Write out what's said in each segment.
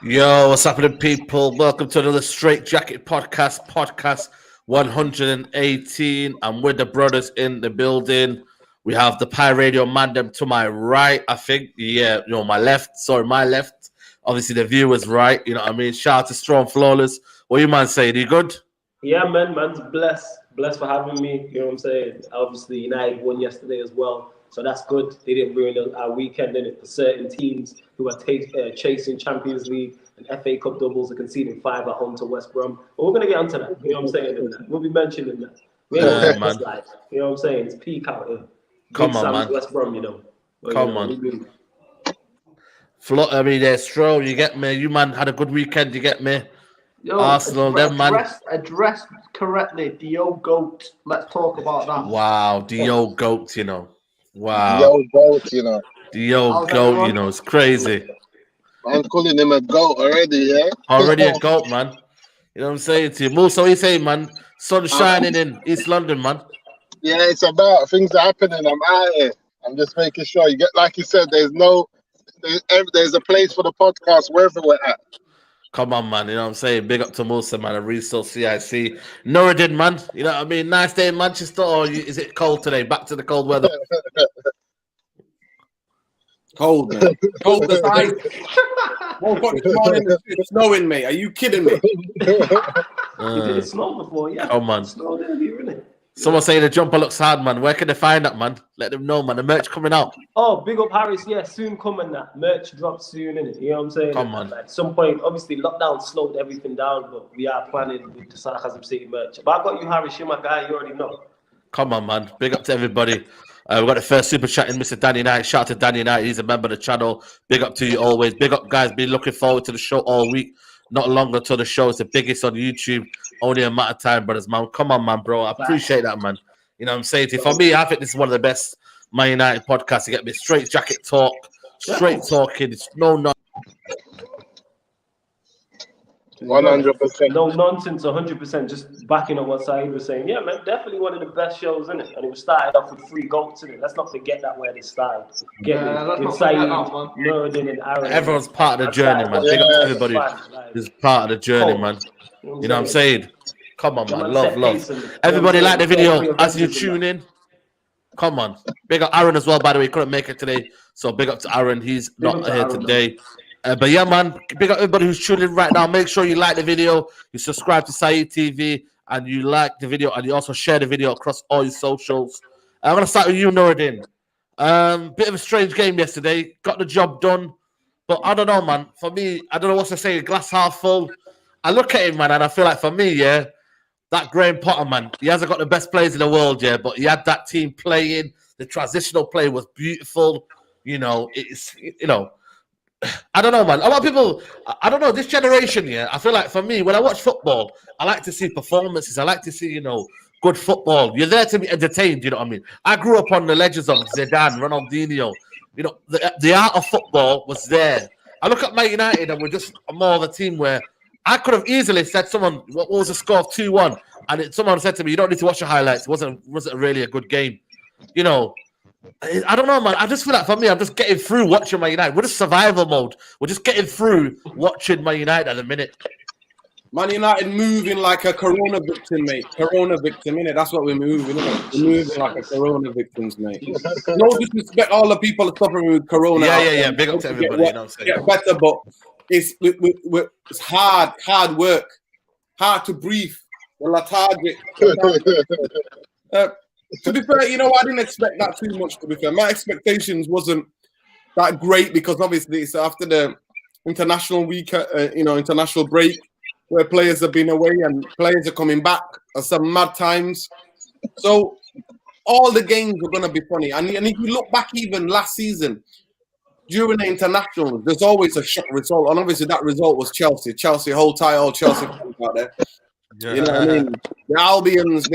Yo, what's happening, people? Welcome to another Straightjacket podcast 118. I'm with the brothers in the building. We have the Pi Radio Mandem to my right, I think. Yeah, my left. Sorry, my left. Obviously, the viewers right. You know what I mean? Shout out to Strong Flawless. What you man saying? You good? Yeah, man's blessed. Blessed for having me. You know what I'm saying? Obviously, United won yesterday as well. So that's good. They didn't ruin our weekend in it for certain teams who are chasing Champions League and FA Cup doubles and conceding 5 at home to West Brom. But we're going to get onto that. You know what I'm saying? We'll be mentioning that. We ain't man. Life. You know what I'm saying? It's peak out here. Come Big on, Sam's man. West Brom, you know. But, Come on. There's Stroll, you get me? You, man, had a good weekend, you get me? Yo, Arsenal, them, man. Addressed correctly, Dio Goat. Let's talk about that. Wow, Dio Goat, you know. Wow. Dio Goat, you know. Dio Goat, you know, it's crazy. I'm calling him a goat already, yeah? Already a goat, man. You know what I'm saying to you? Musa, what are you saying, man? Sun shining in East London, man. Yeah, it's about things are happening. I'm out here. I'm just making sure you get, like you said, there's a place for the podcast wherever we're at. Come on, man. You know what I'm saying? Big up to Musa, man. And Resource CIC. Nuruddin, man. You know what I mean? Nice day in Manchester, or is it cold today? Back to the cold weather. Cold, man. Cold as ice. Woke up this morning, it's snowing, mate. Are you kidding me? Did it snow before? Yeah. Come on. Snowed in here, innit? Someone saying the jumper looks hard, man. Where can they find that, man? Let them know, man. The merch coming out. Oh, big up Harris. Yeah, soon coming that. Merch drops soon, innit? You know what I'm saying? Come on. At some point, obviously, lockdown slowed everything down, but we are planning with the Sarkazm City merch. But I got you, Harris. You're my guy. You already know. Come on, man. Big up to everybody. We've got the first super chat in Mr. Danny Knight. Shout out to Danny Knight. He's a member of the channel. Big up to you always. Big up, guys. Been looking forward to the show all week. Not long until the show is the biggest on YouTube. Only a matter of time, brothers, man. Come on, man, bro. I appreciate that, man. You know what I'm saying to you? For me, I think this is one of the best Man United podcasts. You get me straight jacket talk, straight talking. It's no 100%. No nonsense, 100%. Just backing up what Saeed was saying. Yeah, man, definitely one of the best shows, in it. And it was started off with 3 goats, in it. Let's not forget that where they started. With Saeed, Nuruddin, and Aaron. Everyone's part of the journey, man. Big up to everybody who's part of the journey, man. You know what I'm saying? Come on, man. Love. Everybody like the video as you tune in. Come on. Big up Aaron as well, by the way. He couldn't make it today. So big up to Aaron. He's not here today. But yeah, man. Big up everybody who's tuning in right now. Make sure you like the video. You subscribe to Saeed TV. And you like the video. And you also share the video across all your socials. I'm going to start with you, Nuruddin. Bit of a strange game yesterday. Got the job done. But I don't know, man. For me, I don't know what to say. Glass half full. I look at him, man, and I feel like for me, yeah, that Graham Potter, man, he hasn't got the best players in the world, yeah, but he had that team playing. The transitional play was beautiful. You know, I don't know, man. A lot of people, I don't know, this generation, yeah, I feel like for me, when I watch football, I like to see performances. I like to see, good football. You're there to be entertained, you know what I mean? I grew up on the legends of Zidane, Ronaldinho. You know, the art of football was there. I look at Man United and we're just more of a team where I could have easily said what was the score of 2-1? And someone said to me, you don't need to watch the highlights. It wasn't really a good game. You know, I don't know, man. I just feel like for me, I'm just getting through watching Man United. We're just survival mode. We're just getting through watching Man United at the minute. Man United moving like a corona victim, mate. Corona victim, innit? That's what we're moving, innit? We're moving like a corona victims, mate. No disrespect all the people suffering with corona. Yeah. Big up to everybody, you know what I'm saying? Get better, but it's hard work, hard to breathe. We're lethargic. To be fair, I didn't expect that too much, to be fair. My expectations wasn't that great because obviously it's after the international week, international break where players have been away and players are coming back at some mad times. So all the games are going to be funny. And if you look back even last season, during the internationals, there's always a shock result. And obviously that result was Chelsea. Chelsea, whole Chelsea fans out there. Yeah. You know what I mean? The Albions,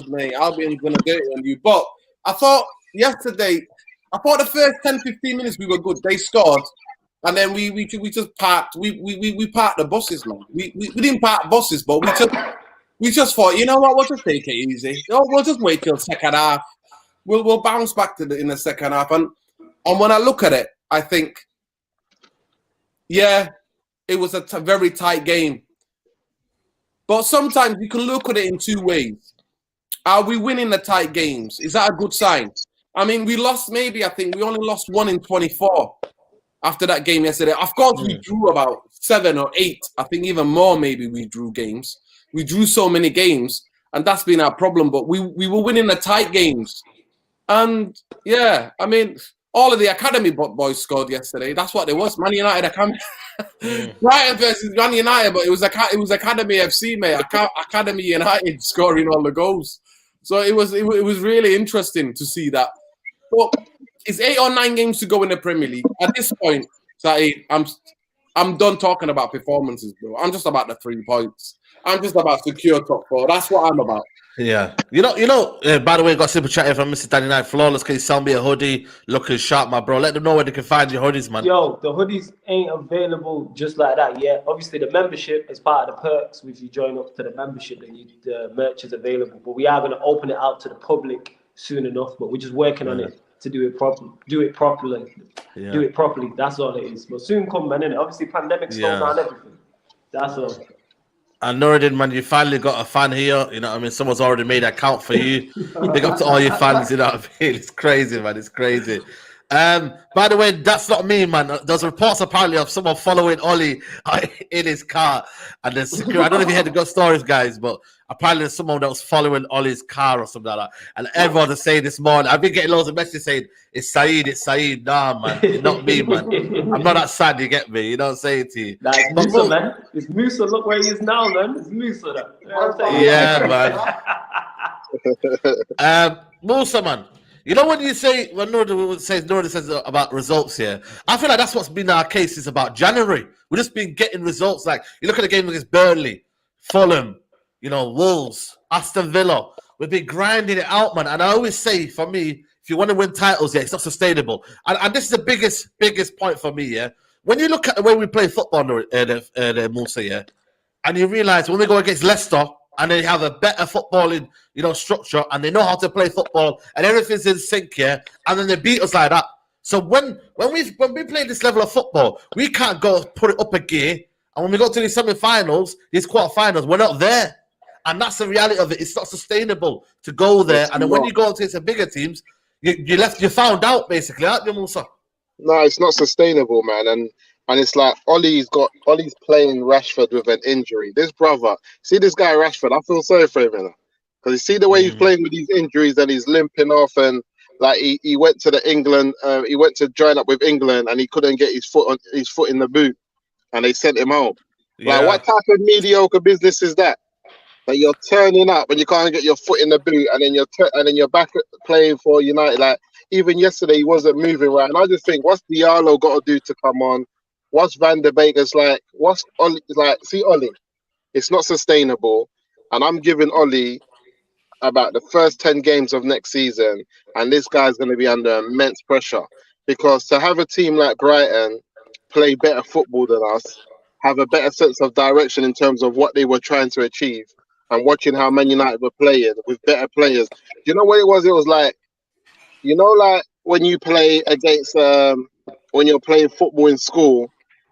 mate. Albions going to do it on you. But I thought yesterday, the first 10, 15 minutes we were good. They scored. And then we just parked. We parked the buses, man. We didn't park buses, but we just thought, you know what? We'll just take it easy. We'll just wait till second half. We'll bounce back in the second half. And when I look at it, I think, yeah, it was a very tight game. But sometimes you can look at it in two ways. Are we winning the tight games? Is that a good sign? I mean, we lost maybe, I think we only lost 1 in 24 after that game yesterday. Of course, we drew about 7 or 8. I think even more maybe we drew games. We drew so many games, and that's been our problem. But we were winning the tight games. And, yeah, I mean, all of the academy boys scored yesterday. That's what it was. Man United Academy. Brighton versus Man United, but it was Academy FC, mate. Academy United scoring all the goals. So it was really interesting to see that. But it's 8 or 9 games to go in the Premier League. At this point, Saeed, I'm done talking about performances, bro. I'm just about the 3 points. I'm just about secure top 4. That's what I'm about. Yeah, you know. By the way, got super chat here from Mr. 99 Flawless. Can you sell me a hoodie? Looking sharp, my bro. Let them know where they can find your hoodies, man. Yo, the hoodies ain't available just like that yet. Obviously, the membership is part of the perks. If you join up to the membership, then the merch is available. But we are going to open it out to the public soon enough. But we're just working on it to do it properly. Do it properly. That's all it is. But soon come, man. Innit? Obviously, pandemic slowed down everything. That's all. And Nuruddin, man, you finally got a fan here. You know what I mean? Someone's already made an account for you. Big up to all your fans, you know what I mean? It's crazy, man. It's crazy. By the way, that's not me, man. There's reports apparently of someone following Ollie in his car. And the security, I don't know if you heard the good stories, guys, but apparently there's someone that was following Ollie's car or something like that. And everyone is saying this morning, I've been getting loads of messages saying, it's Saeed. Nah, man. It's not me, man. I'm not that sad, you get me? You know what I'm saying to you? Nah, it's Musa, man. It's Musa. Look where he is now, man. It's Musa. That. You know what I'm saying? Yeah, man. Musa, man. You know when you say, when Norda says about results here, I feel like that's what's been our case since about January. We've just been getting results. Like, you look at the game against Burnley, Fulham, you know, Wolves, Aston Villa. We've been grinding it out, man. And I always say, for me, if you want to win titles, it's not sustainable. And this is the biggest point for me, yeah. When you look at the way we play football, Musa, yeah, and you realize when we go against Leicester, and they have a better footballing, you know, structure, and they know how to play football, and everything's in sync here, and then they beat us like that. So when we play this level of football, we can't go put it up a gear, and when we go to these semi-finals, these quarter-finals, we're not there, and that's the reality of it. It's not sustainable to go there, and then when you go into some bigger teams, you found out basically, aren't you, Musa? No, it's not sustainable, man, and it's like Ollie's playing Rashford with an injury. This brother, see this guy Rashford, I feel sorry for him, you know, because you see the way he's playing with these injuries and he's limping off, and like he went to he went to join up with England and he couldn't get his foot in the boot, and they sent him home. Like, what type of mediocre business is that? That you're turning up and you can't get your foot in the boot, and then you're back playing for United. Like, even yesterday he wasn't moving right, and I just think, what's Diallo got to do to come on? What's Van der Beek's like? What's Ollie like? See, Ollie, it's not sustainable, and I'm giving Ollie about the first 10 games of next season, and this guy's going to be under immense pressure, because to have a team like Brighton play better football than us, have a better sense of direction in terms of what they were trying to achieve, and watching how Man United were playing with better players. You know what it was? It was like, you know, like when you play against when you're playing football in school,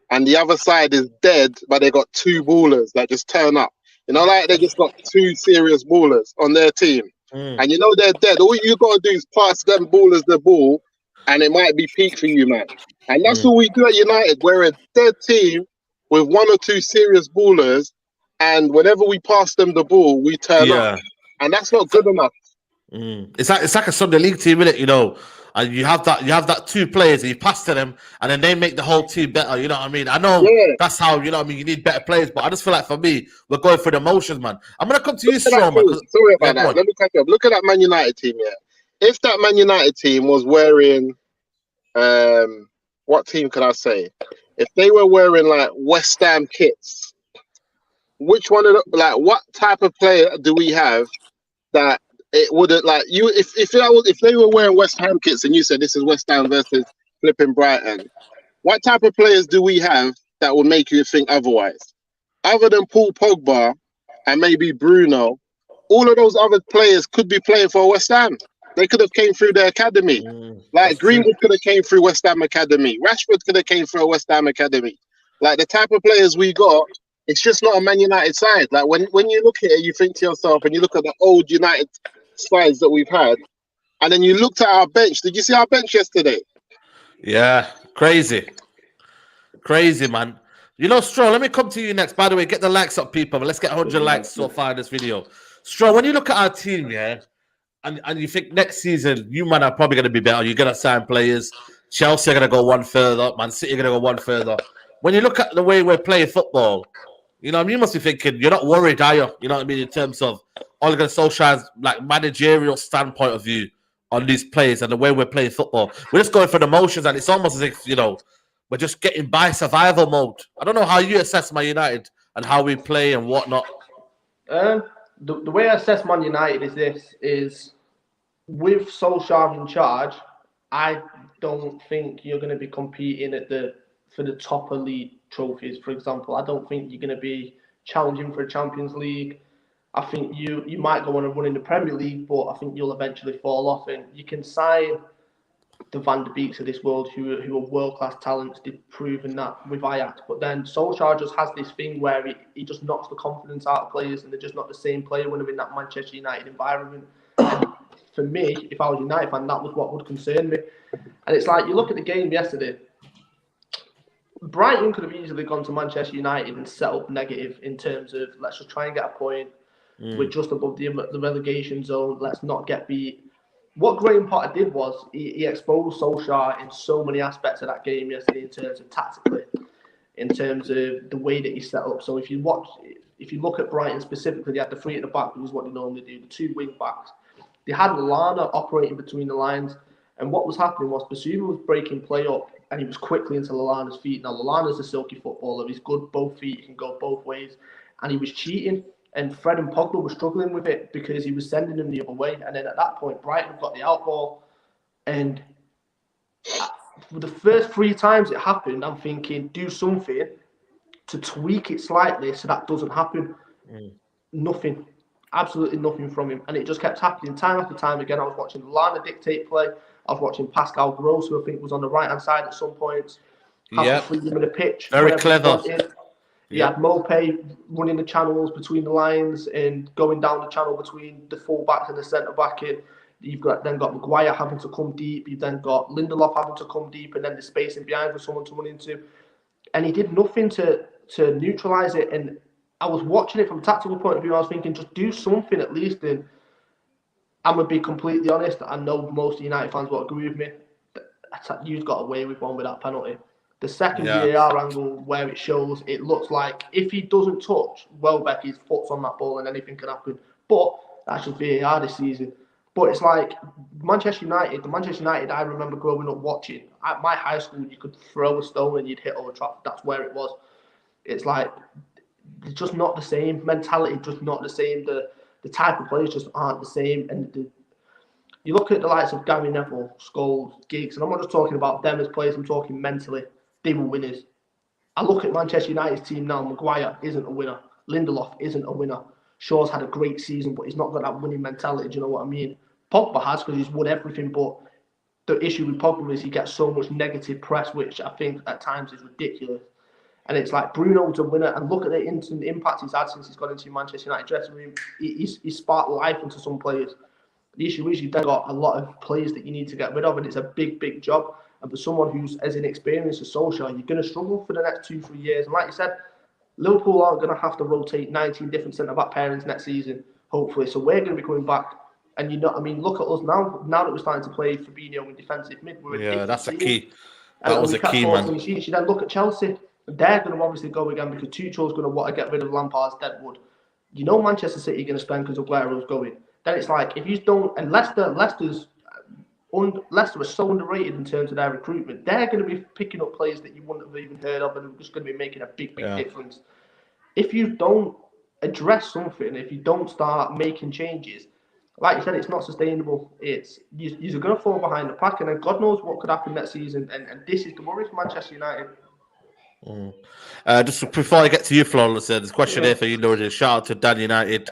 and the other side is dead, but they got 2 ballers that just turn up. You know, like they just got 2 serious ballers on their team. And you know they're dead. All you got to do is pass them ballers the ball, and it might be peak for you, man. And that's all we do at United. We're a dead team with 1 or 2 serious ballers, and whenever we pass them the ball, we turn up. And that's not good enough. It's like a Sunday League team, isn't it? You know, and you have that 2 players and you pass to them, and then they make the whole team better. You know what I mean? I know that's how, you know what I mean, you need better players, but I just feel like for me, we're going through the motions, man. I'm gonna come to you, Strong, man. Sorry about that. Let me catch up. Look at that Man United team. Yeah, if that Man United team was wearing, what team can I say? If they were wearing like West Ham kits, which one of the, like, what type of player do we have that it wouldn't, like, you, if they were wearing West Ham kits and you said this is West Ham versus flipping Brighton, what type of players do we have that would make you think otherwise? Other than Paul Pogba and maybe Bruno, all of those other players could be playing for West Ham. They could have came through their academy. Like Greenwood could have came through West Ham Academy. Rashford could have came through a West Ham Academy. Like the type of players we got, it's just not a Man United side. Like when you look at it, you think to yourself, and you look at the old United sides that we've had, and then you looked at our bench. Did you see our bench yesterday? Yeah, crazy, man. You know, Stroll, let me come to you next. By the way, get the likes up, people. Let's get 100 likes so far in this video. Stroll, when you look at our team, yeah, and you think next season, you man are probably going to be better. You're going to sign players. Chelsea are going to go one further. Man City are going to go one further. When you look at the way we're playing football, you know, you must be thinking, you're not worried, are you? You know what I mean? In terms of Ole Gunnar Solskjaer's like managerial standpoint of view on these players and the way we're playing football. We're just going for the motions, and it's almost as if, you know, we're just getting by survival mode. I don't know how you assess Man United and how we play and whatnot. The way I assess Man United is with Solskjaer in charge, I don't think you're going to be competing for the top elite trophies, for example. I don't think you're going to be challenging for a Champions League. I think you might go on a run in the Premier League, but I think you'll eventually fall off. And you can sign the Van de Beeks of this world who are world-class talents. They've proven that with Ajax. But then Solskjaer just has this thing where he just knocks the confidence out of players, and they're just not the same player when they're in that Manchester United environment. And for me, if I was a United fan, that was what would concern me. And it's like, you look at the game yesterday, Brighton could have easily gone to Manchester United and set up negative in terms of, let's just try and get a point. We're just above the relegation zone. Let's not get beat. What Graham Potter did was he exposed Solskjaer in so many aspects of that game yesterday, in terms of tactically, in terms of the way that he set up. So if you look at Brighton specifically, they had the three at the back, which is what they normally do, the two wing backs. They had Lallana operating between the lines, and what was happening was Basuma was breaking play up, and he was quickly into Lallana's feet. Now Lallana's a silky footballer; he's good both feet, he can go both ways, and he was cheating. And Fred and Pogba were struggling with it because he was sending them the other way. And then at that point, Brighton got the out ball. And for the first 3 times it happened, I'm thinking, do something to tweak it slightly so that doesn't happen. Nothing. Absolutely nothing from him. And it just kept happening time after time again. I was watching Lana dictate play. I was watching Pascal Gross, who I think was on the right-hand side at some points. Have to free him of the pitch. Very clever. You had Mopé running the channels between the lines and going down the channel between the full-back and the centre-back. You've then got Maguire having to come deep. You've then got Lindelof having to come deep, and then the space in behind for someone to run into. And he did nothing to neutralise it. And I was watching it from a tactical point of view. I was thinking, just do something at least. And I'm going to be completely honest. I know most United fans will agree with me. You got away with one with that penalty. The second VAR angle where it shows, it looks like if he doesn't touch Welbeck, his foot's on that ball and anything can happen. But that's just VAR this season. But it's like the Manchester United I remember growing up watching. At my high school, you could throw a stone and you'd hit Old Trafford. That's where it was. It's like, it's just not the same. Mentality just not the same. The type of players just aren't the same. And you look at the likes of Gary Neville, Scholes, Giggs, and I'm not just talking about them as players, I'm talking mentally. They were winners. I look at Manchester United's team now. Maguire isn't a winner. Lindelof isn't a winner. Shaw's had a great season, but he's not got that winning mentality. Do you know what I mean? Pogba has, because he's won everything, but the issue with Pogba is he gets so much negative press, which I think at times is ridiculous. And it's like Bruno's a winner, and look at the instant impact he's had since he's got into Manchester United dressing room. He's sparked life into some players. The issue is you've then got a lot of players that you need to get rid of, and it's a big, big job. And for someone who's as inexperienced as Solskjaer, you're going to struggle for the next 2-3 years. And like you said, Liverpool aren't going to have to rotate 19 different centre-back pairings next season, hopefully. So we're going to be coming back. And you know, I mean, look at us now. Now that we're starting to play Fabinho in defensive mid, that's a key. That was a key, man. You then look at Chelsea. They're going to obviously go again because Tuchel's going to want to get rid of Lampard's deadwood. You know Manchester City are going to spend because of where Aguero's going. Then it's like, if you don't, and Leicester are so underrated in terms of their recruitment. They're going to be picking up players that you wouldn't have even heard of, and are just going to be making a big difference. If you don't address something, if you don't start making changes, like you said, it's not sustainable. You're going to fall behind the pack, and then God knows what could happen next season. And this is the worry for Manchester United. Just before I get to you, Flawless, there's a question here for you, Nuruddin. Shout out to Dan United.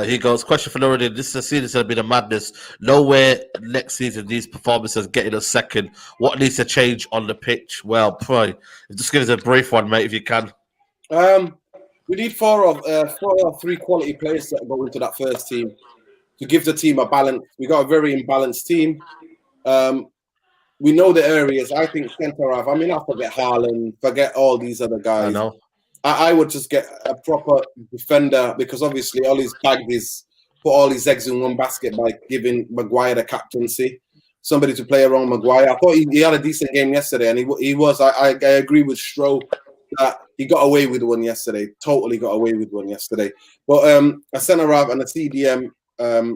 He goes, question for Nuruddin. This season has been a madness. Nowhere next season these performances getting us second. What needs to change on the pitch? Well, probably just give us a brief one, mate, if you can. We need four or three quality players that go into that first team to give the team a balance. We got a very imbalanced team. We know the areas. I think centre half. I mean, I forget Haaland, forget all these other guys. I know. I would just get a proper defender because obviously all he's bagged is put all his eggs in one basket by giving Maguire the captaincy. Somebody to play around Maguire. I thought he had a decent game yesterday, and he was. I agree with Stroh that he got away with one yesterday. Totally got away with one yesterday. But a centre half and a CDM,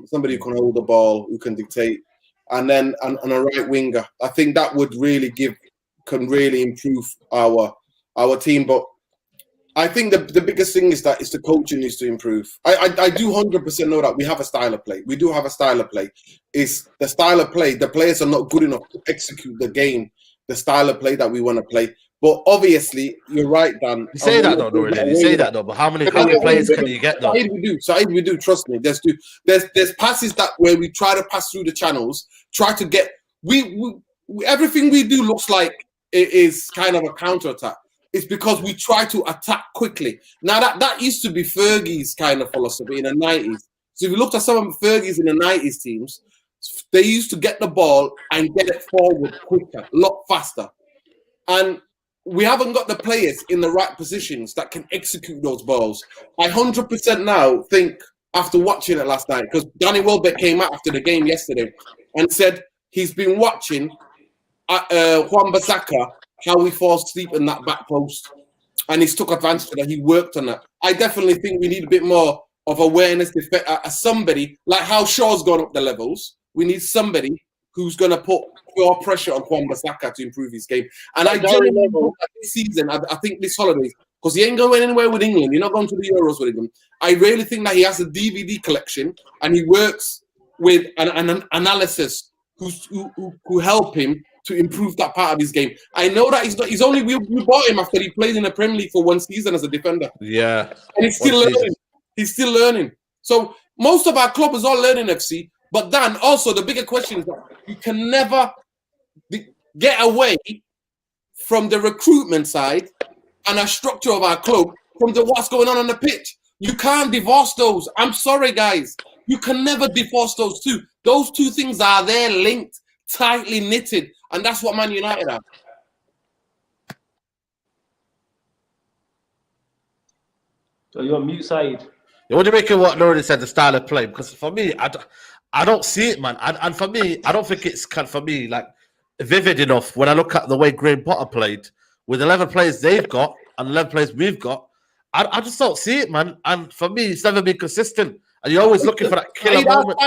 somebody who can hold the ball, who can dictate. And then on a right winger, I think that would really can really improve our team. But I think the biggest thing is that the coaching needs to improve. I do 100% know that we have a style of play. We do have a style of play. It's the style of play. The players are not good enough to execute the game, the style of play that we want to play. But obviously, you're right, Dan. You say that though, Nuruddin. You say that though, but how many players can you get though? Saeed, we do. Trust me. There's passes that where we try to pass through the channels, try to get. We everything we do looks like it is kind of a counter attack. It's because we try to attack quickly. Now that used to be Fergie's kind of philosophy in the 90s. So if you looked at some of Fergie's in the 90s teams, they used to get the ball and get it forward quicker, a lot faster, and we haven't got the players in the right positions that can execute those balls. I 100% now think, after watching it last night, because Danny Welbeck came out after the game yesterday and said he's been watching Wan-Bissaka, how he falls asleep in that back post. And he's took advantage of that. He worked on that. I definitely think we need a bit more of awareness. Somebody, like how Shaw's gone up the levels, we need somebody who's going to put more pressure on Wan-Bissaka to improve his game. And I genuinely hope that this season, I think this holidays, because he ain't going anywhere with England. You're not going to the Euros with him. I really think that he has a DVD collection and he works with an analysis who help him to improve that part of his game. I know that we bought him after he played in the Premier League for one season as a defender. Yeah. And he's still learning. He's still learning. So most of our club is all learning, FC. But then also the bigger question is that you can never get away from the recruitment side and a structure of our club from what's going on the pitch. You can't divorce those. I'm sorry, guys. You can never divorce those two. Those two things are there linked, tightly knitted. And that's what Man United are. So you're on mute side. What do you make of what Nuruddin said, the style of play? Because for me, I don't see it, man. And for me, I don't think it's for me like vivid enough when I look at the way Graham Potter played with 11 players they've got and 11 players we've got. I just don't see it, man. And for me, it's never been consistent. And you're always looking for that killer moment.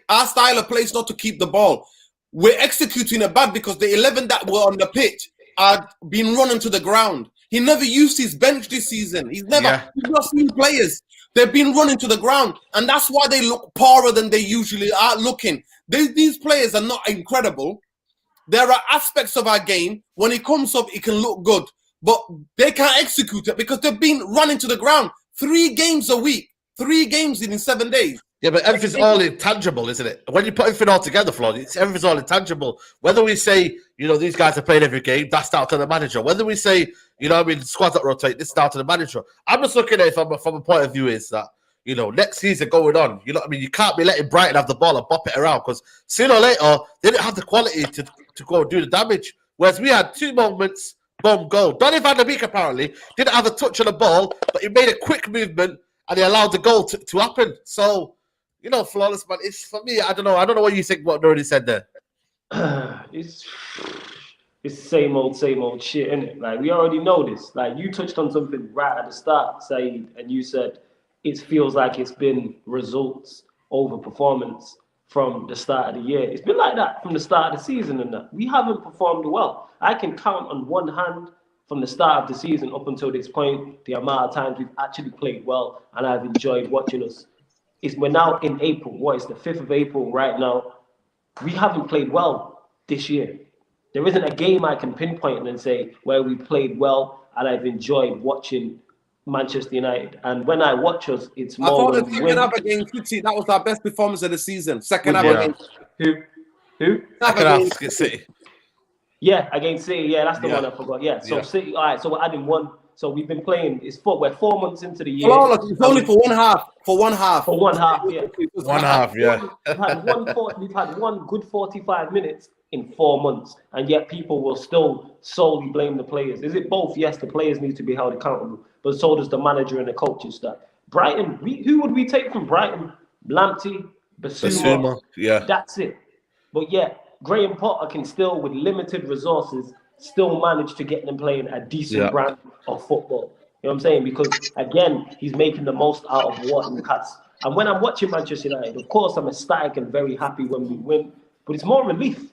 Our style of play is not to keep the ball. We're executing it bad because the 11 that were on the pitch are being run into the ground. He never used his bench this season. He's not seen players. They've been running to the ground, and that's why they look poorer than they usually are looking. These players are not incredible. There are aspects of our game, when it comes up, it can look good, but they can't execute it because they've been running to the ground 3 games a week, 3 games in 7 days. Yeah, but everything's all intangible, isn't it? When you put everything all together, Flo, everything's all intangible. Whether we say, these guys are playing every game, that's down to the manager. Whether we say, squads that rotate, this is down to the manager. I'm just looking at it from a point of view is that, next season going on, you can't be letting Brighton have the ball and bop it around because sooner or later, they didn't have the quality to go and do the damage. Whereas we had 2 moments, boom, goal. Donny van der Beek apparently didn't have a touch on the ball, but he made a quick movement and he allowed the goal to happen. So, Flawless, man, it's for me, I don't know what you think, what Nuruddin said there. It's same old shit, innit? Like, we already know this. Like, you touched on something right at the start, Saeed, and you said it feels like it's been results over performance from the start of the year. It's been like that from the start of the season and that. We haven't performed well. I can count on one hand from the start of the season up until this point the amount of times we've actually played well and I've enjoyed watching us. We're now in April. What is the 5th of April right now? We haven't played well this year. There isn't a game I can pinpoint and say where we played well and I've enjoyed watching Manchester United. And when I watch us, it's I more thought the when we second win. half against City, that was our best performance of the season. Second half With Yeah. against Who? Second half against City. Yeah, against City. Yeah, that's the Yeah. one I forgot. Yeah. So Yeah. City. All right. So we're adding one. So we've been playing. We're 4 months into the year. flawless. It's only for one half. For one half. For one half, yeah. It was One half, yeah. We've had one good 45 minutes in 4 months, and yet people will still solely blame the players. Is it both? Yes, the players need to be held accountable, but so does the manager and the coaching staff. Brighton, who would we take from Brighton? Lamptey, Basuma, yeah. That's it. But yeah, Graham Potter can still, with limited resources, still manage to get them playing a decent brand of football. You know what I'm saying? Because again, he's making the most out of what he has. And when I'm watching Manchester United, of course, I'm ecstatic and very happy when we win, but it's more relief.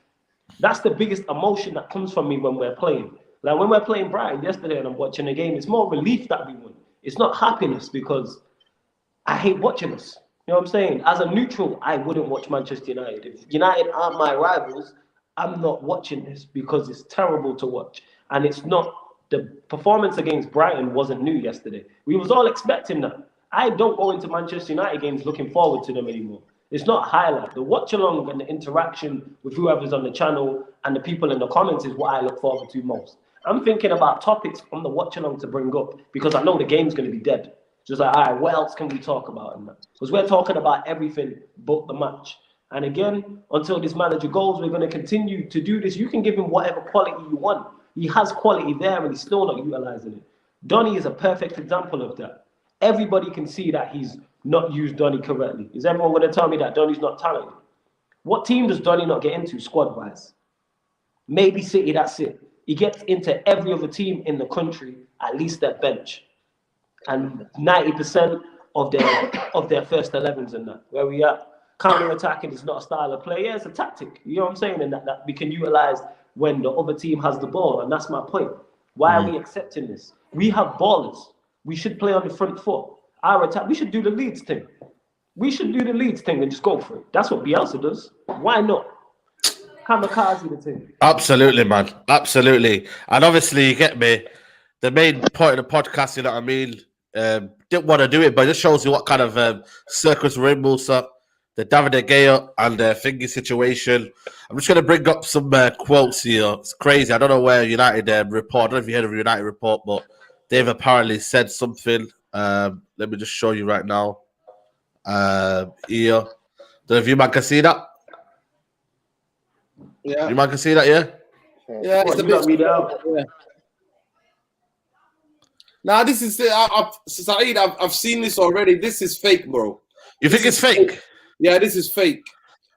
That's the biggest emotion that comes from me when we're playing. Like when we're playing Brighton yesterday and I'm watching the game, it's more relief that we win. It's not happiness because I hate watching us. You know what I'm saying? As a neutral, I wouldn't watch Manchester United. If United aren't my rivals, I'm not watching this because it's terrible to watch. And it's not, the performance against Brighton wasn't new yesterday. We was all expecting that. I don't go into Manchester United games looking forward to them anymore. It's not a highlight. The watch along and the interaction with whoever's on the channel and the people in the comments is what I look forward to most. I'm thinking about topics from the watch along to bring up because I know the game's going to be dead. Just like, all right, what else can we talk about in that? Because we're talking about everything but the match. And again, until this manager goes, we're going to continue to do this. You can give him whatever quality you want. He has quality there and he's still not utilizing it. Donny is a perfect example of that. Everybody can see that he's not used Donny correctly. Is everyone going to tell me that Donny's not talented? What team does Donny not get into squad-wise? Maybe City, that's it. He gets into every other team in the country, at least their bench. And 90% of their first 11s and that. Where we are, counter-attacking is not a style of play. Yeah, it's a tactic. You know what I'm saying? And that we can utilize when the other team has the ball. And that's my point. Why are we accepting this? We have ballers. We should play on the front foot. Our attack, we should do the Leeds thing. We should do the Leeds thing and just go for it. That's what Bielsa does. Why not? Kamikaze the thing. Absolutely, man. Absolutely. And obviously, you get me, the main point of the podcast, you know what I mean? Didn't want to do it, but it just shows you what kind of circus we're in, Musa. The David De Gea and the Thingy situation. I'm just going to bring up some quotes here. It's crazy. I don't know where United report. I don't know if you heard of United report, but they've apparently said something. Let me just show you right now. Here. Don't know if you man can see that. Yeah. You man can see that, yeah? Yeah, it's a bit. Yeah. Now this is Saeed. I've seen this already. This is fake, bro. You think it's fake? Yeah, this is fake.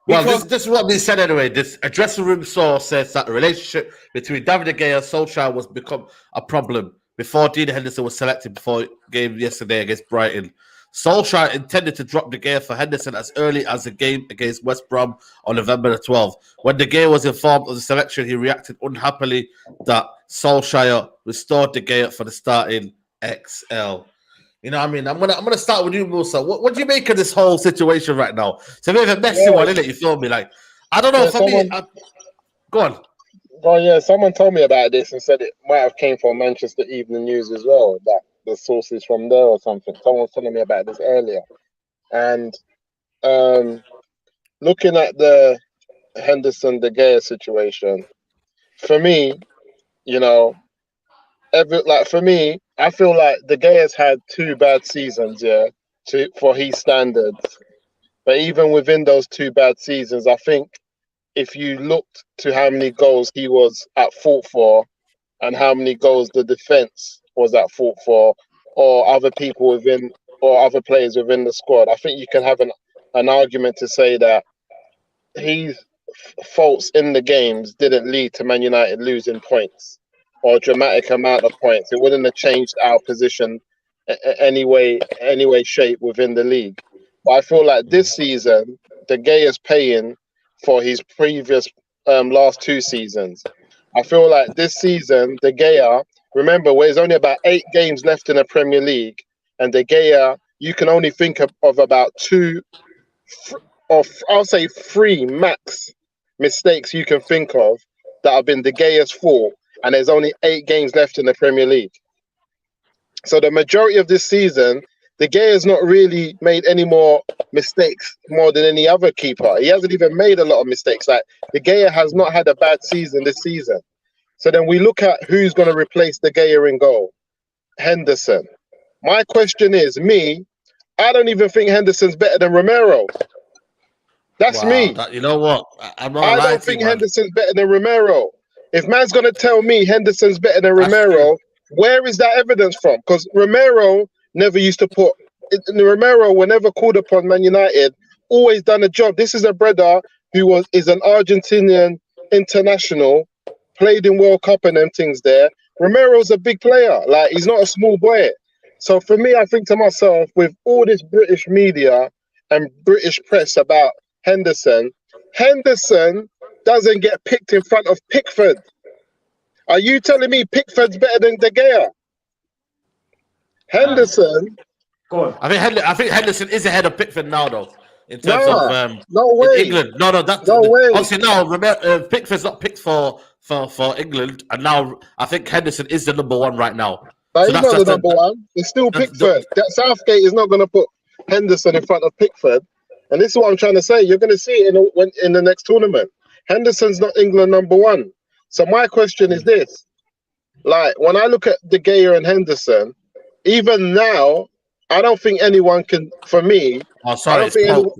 Well, this is what they said anyway. This a dressing room source says that the relationship between David De Gea and Solskjaer was become a problem before Dean Henderson was selected before game yesterday against Brighton. Solskjaer intended to drop De Gea for Henderson as early as the game against West Brom on November the 12th. When De Gea was informed of the selection, he reacted unhappily that Solskjaer restored De Gea for the starting XL. You know what I mean? I'm gonna start with you, Musa. What do you make of this whole situation right now? It's a bit of a messy one, isn't it? You feel me? Like, I don't know. Go on. Oh yeah, someone told me about this and said it might have came from Manchester Evening News as well. That the source is from there or something. Someone was telling me about this earlier. And looking at the Henderson De Gea situation, for me, you know, for me, I feel like De Gea's had 2 bad seasons, for his standards. But even within those 2 bad seasons, I think if you looked to how many goals he was at fault for and how many goals the defense was at fault for, or other people within, or other players within the squad, I think you can have an argument to say that his faults in the games didn't lead to Man United losing points or a dramatic amount of points. It wouldn't have changed our position any way, shape within the league. But I feel like this season, De Gea is paying for his previous last 2 seasons. I feel like this season, De Gea, remember, there's only about 8 games left in the Premier League, and De Gea, you can only think of about 2, or I'll say 3 max mistakes you can think of that have been De Gea's fault, and there's only 8 games left in the Premier League. So the majority of this season, De Gea has not really made any more mistakes more than any other keeper. He hasn't even made a lot of mistakes. Like, De Gea has not had a bad season this season. So then we look at who's going to replace De Gea in goal. Henderson. My question is, I don't even think Henderson's better than Romero. That's me. You know what? I don't think Henderson's better than Romero. If man's going to tell me Henderson's better than Romero, where is that evidence from? Because Romero never used to put... Romero, whenever called upon Man United, always done a job. This is a brother who is an Argentinian international, played in World Cup and them things there. Romero's a big player. Like, he's not a small boy. So for me, I think to myself, with all this British media and British press about Henderson doesn't get picked in front of Pickford. Are you telling me Pickford's better than De Gea? Henderson. Go on. I think Henderson is ahead of Pickford now, though. In terms of no way. England. No, that's no way. Obviously, now Pickford's not picked for England, and now I think Henderson is the number one right now. But he's not the number one. It's still Pickford. Southgate is not going to put Henderson in front of Pickford. And this is what I'm trying to say. You're going to see it in the next tournament. Henderson's not England number one. So my question is this. Like, when I look at De Gea and Henderson, even now, I don't think anyone can, for me... Oh, sorry, it's Pope.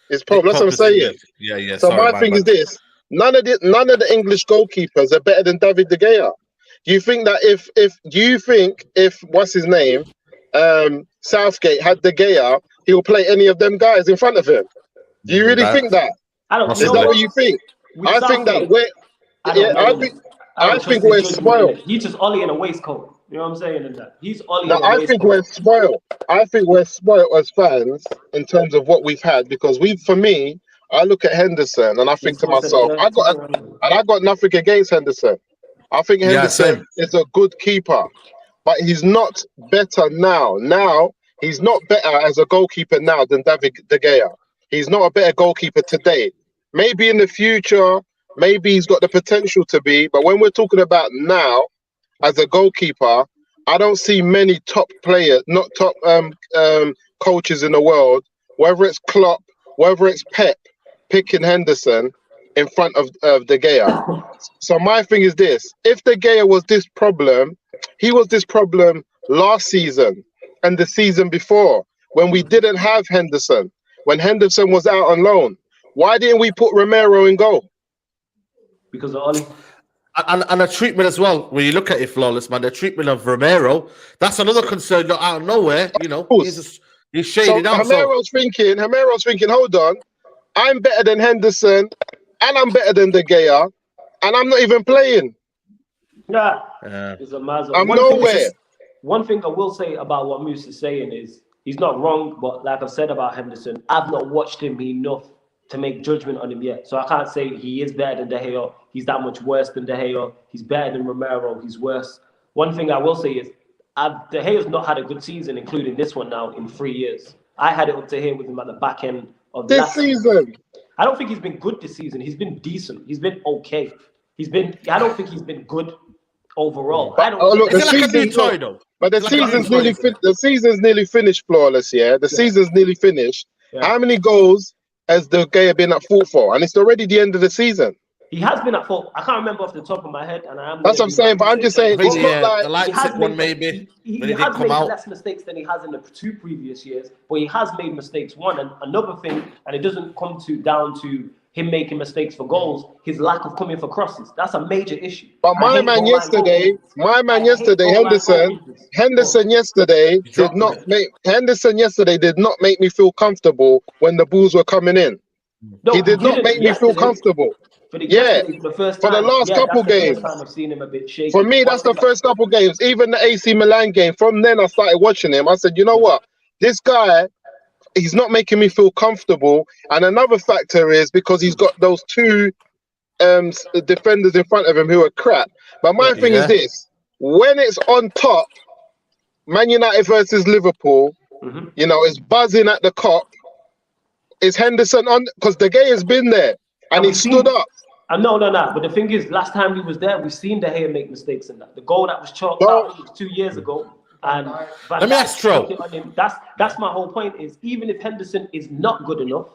It's Pope. That's what I'm saying. Yeah. So my thing is this. None of the English goalkeepers are better than David De Gea. Do you think that if what's his name, Southgate had De Gea, he'll play any of them guys in front of him? Do you really think that? I don't know. Is that what you think? I think that I think we're spoiled. He's just Ollie in a waistcoat. You know what I'm saying? In that he's Ollie. No, I think we're spoiled. I think we're spoiled as fans in terms of what we've had, because for me, I look at Henderson and I think to myself, I got nothing against Henderson. I think Henderson is a good keeper, but he's not better now. Now he's not better as a goalkeeper now than David De Gea. He's not a better goalkeeper today. Maybe in the future, maybe he's got the potential to be, but when we're talking about now, as a goalkeeper, I don't see many top players, not top coaches in the world, whether it's Klopp, whether it's Pep, picking Henderson in front of De Gea. So my thing is this. If De Gea was this problem, he was this problem last season and the season before when we didn't have Henderson, when Henderson was out on loan. Why didn't we put Romero in goal? Because of Ollie. And the treatment as well, when you look at it, Flawless, man, the treatment of Romero, that's another concern out of nowhere, you know. He's shaded out. Romero's thinking, hold on, I'm better than Henderson and I'm better than De Gea and I'm not even playing. Nah, it's a matter. I'm nowhere. One thing I will say about what Moose is saying is he's not wrong, but like I've said about Henderson, I've not watched him enough to make judgment on him yet. So I can't say he is better than De Gea. He's that much worse than De Gea. He's better than Romero. He's worse. One thing I will say is De Gea's not had a good season, including this one now, in 3 years. I had it up to here with him at the back end of this season. I don't think he's been good this season. He's been decent. He's been okay. I don't think he's been good overall. The season's nearly finished, Flawless, yeah? The season's nearly finished. Yeah. How many goals has De Gea been at fault for? And it's already the end of the season. He has been at fault. I can't remember off the top of my head. And that's what I'm saying, but I'm just saying, it's not like... The Leipzig one, maybe. He has made less mistakes than he has in the 2 previous years, but he has made mistakes. One, and another thing, and it doesn't come down to him making mistakes for goals, his lack of coming for crosses. That's a major issue. But my man yesterday, Henderson yesterday did not make me feel comfortable when the balls were coming in. No, he did not make me feel comfortable. For the last couple games. I've seen him a bit shaky. For me, that's the first couple games. Even the AC Milan game. From then, I started watching him. I said, you know what? This guy, he's not making me feel comfortable. And another factor is because he's got those 2 defenders in front of him who are crap. But my thing is this. When it's on top, Man United versus Liverpool, you know, it's buzzing at the cop. Is Henderson on? Because De Gea has been there. And he stood up. No. But the thing is, last time we was there, we've seen De Gea make mistakes in that. The goal that was chalked out was 2 years ago. And Let me ask Stro. That's my whole point. Is even if Henderson is not good enough,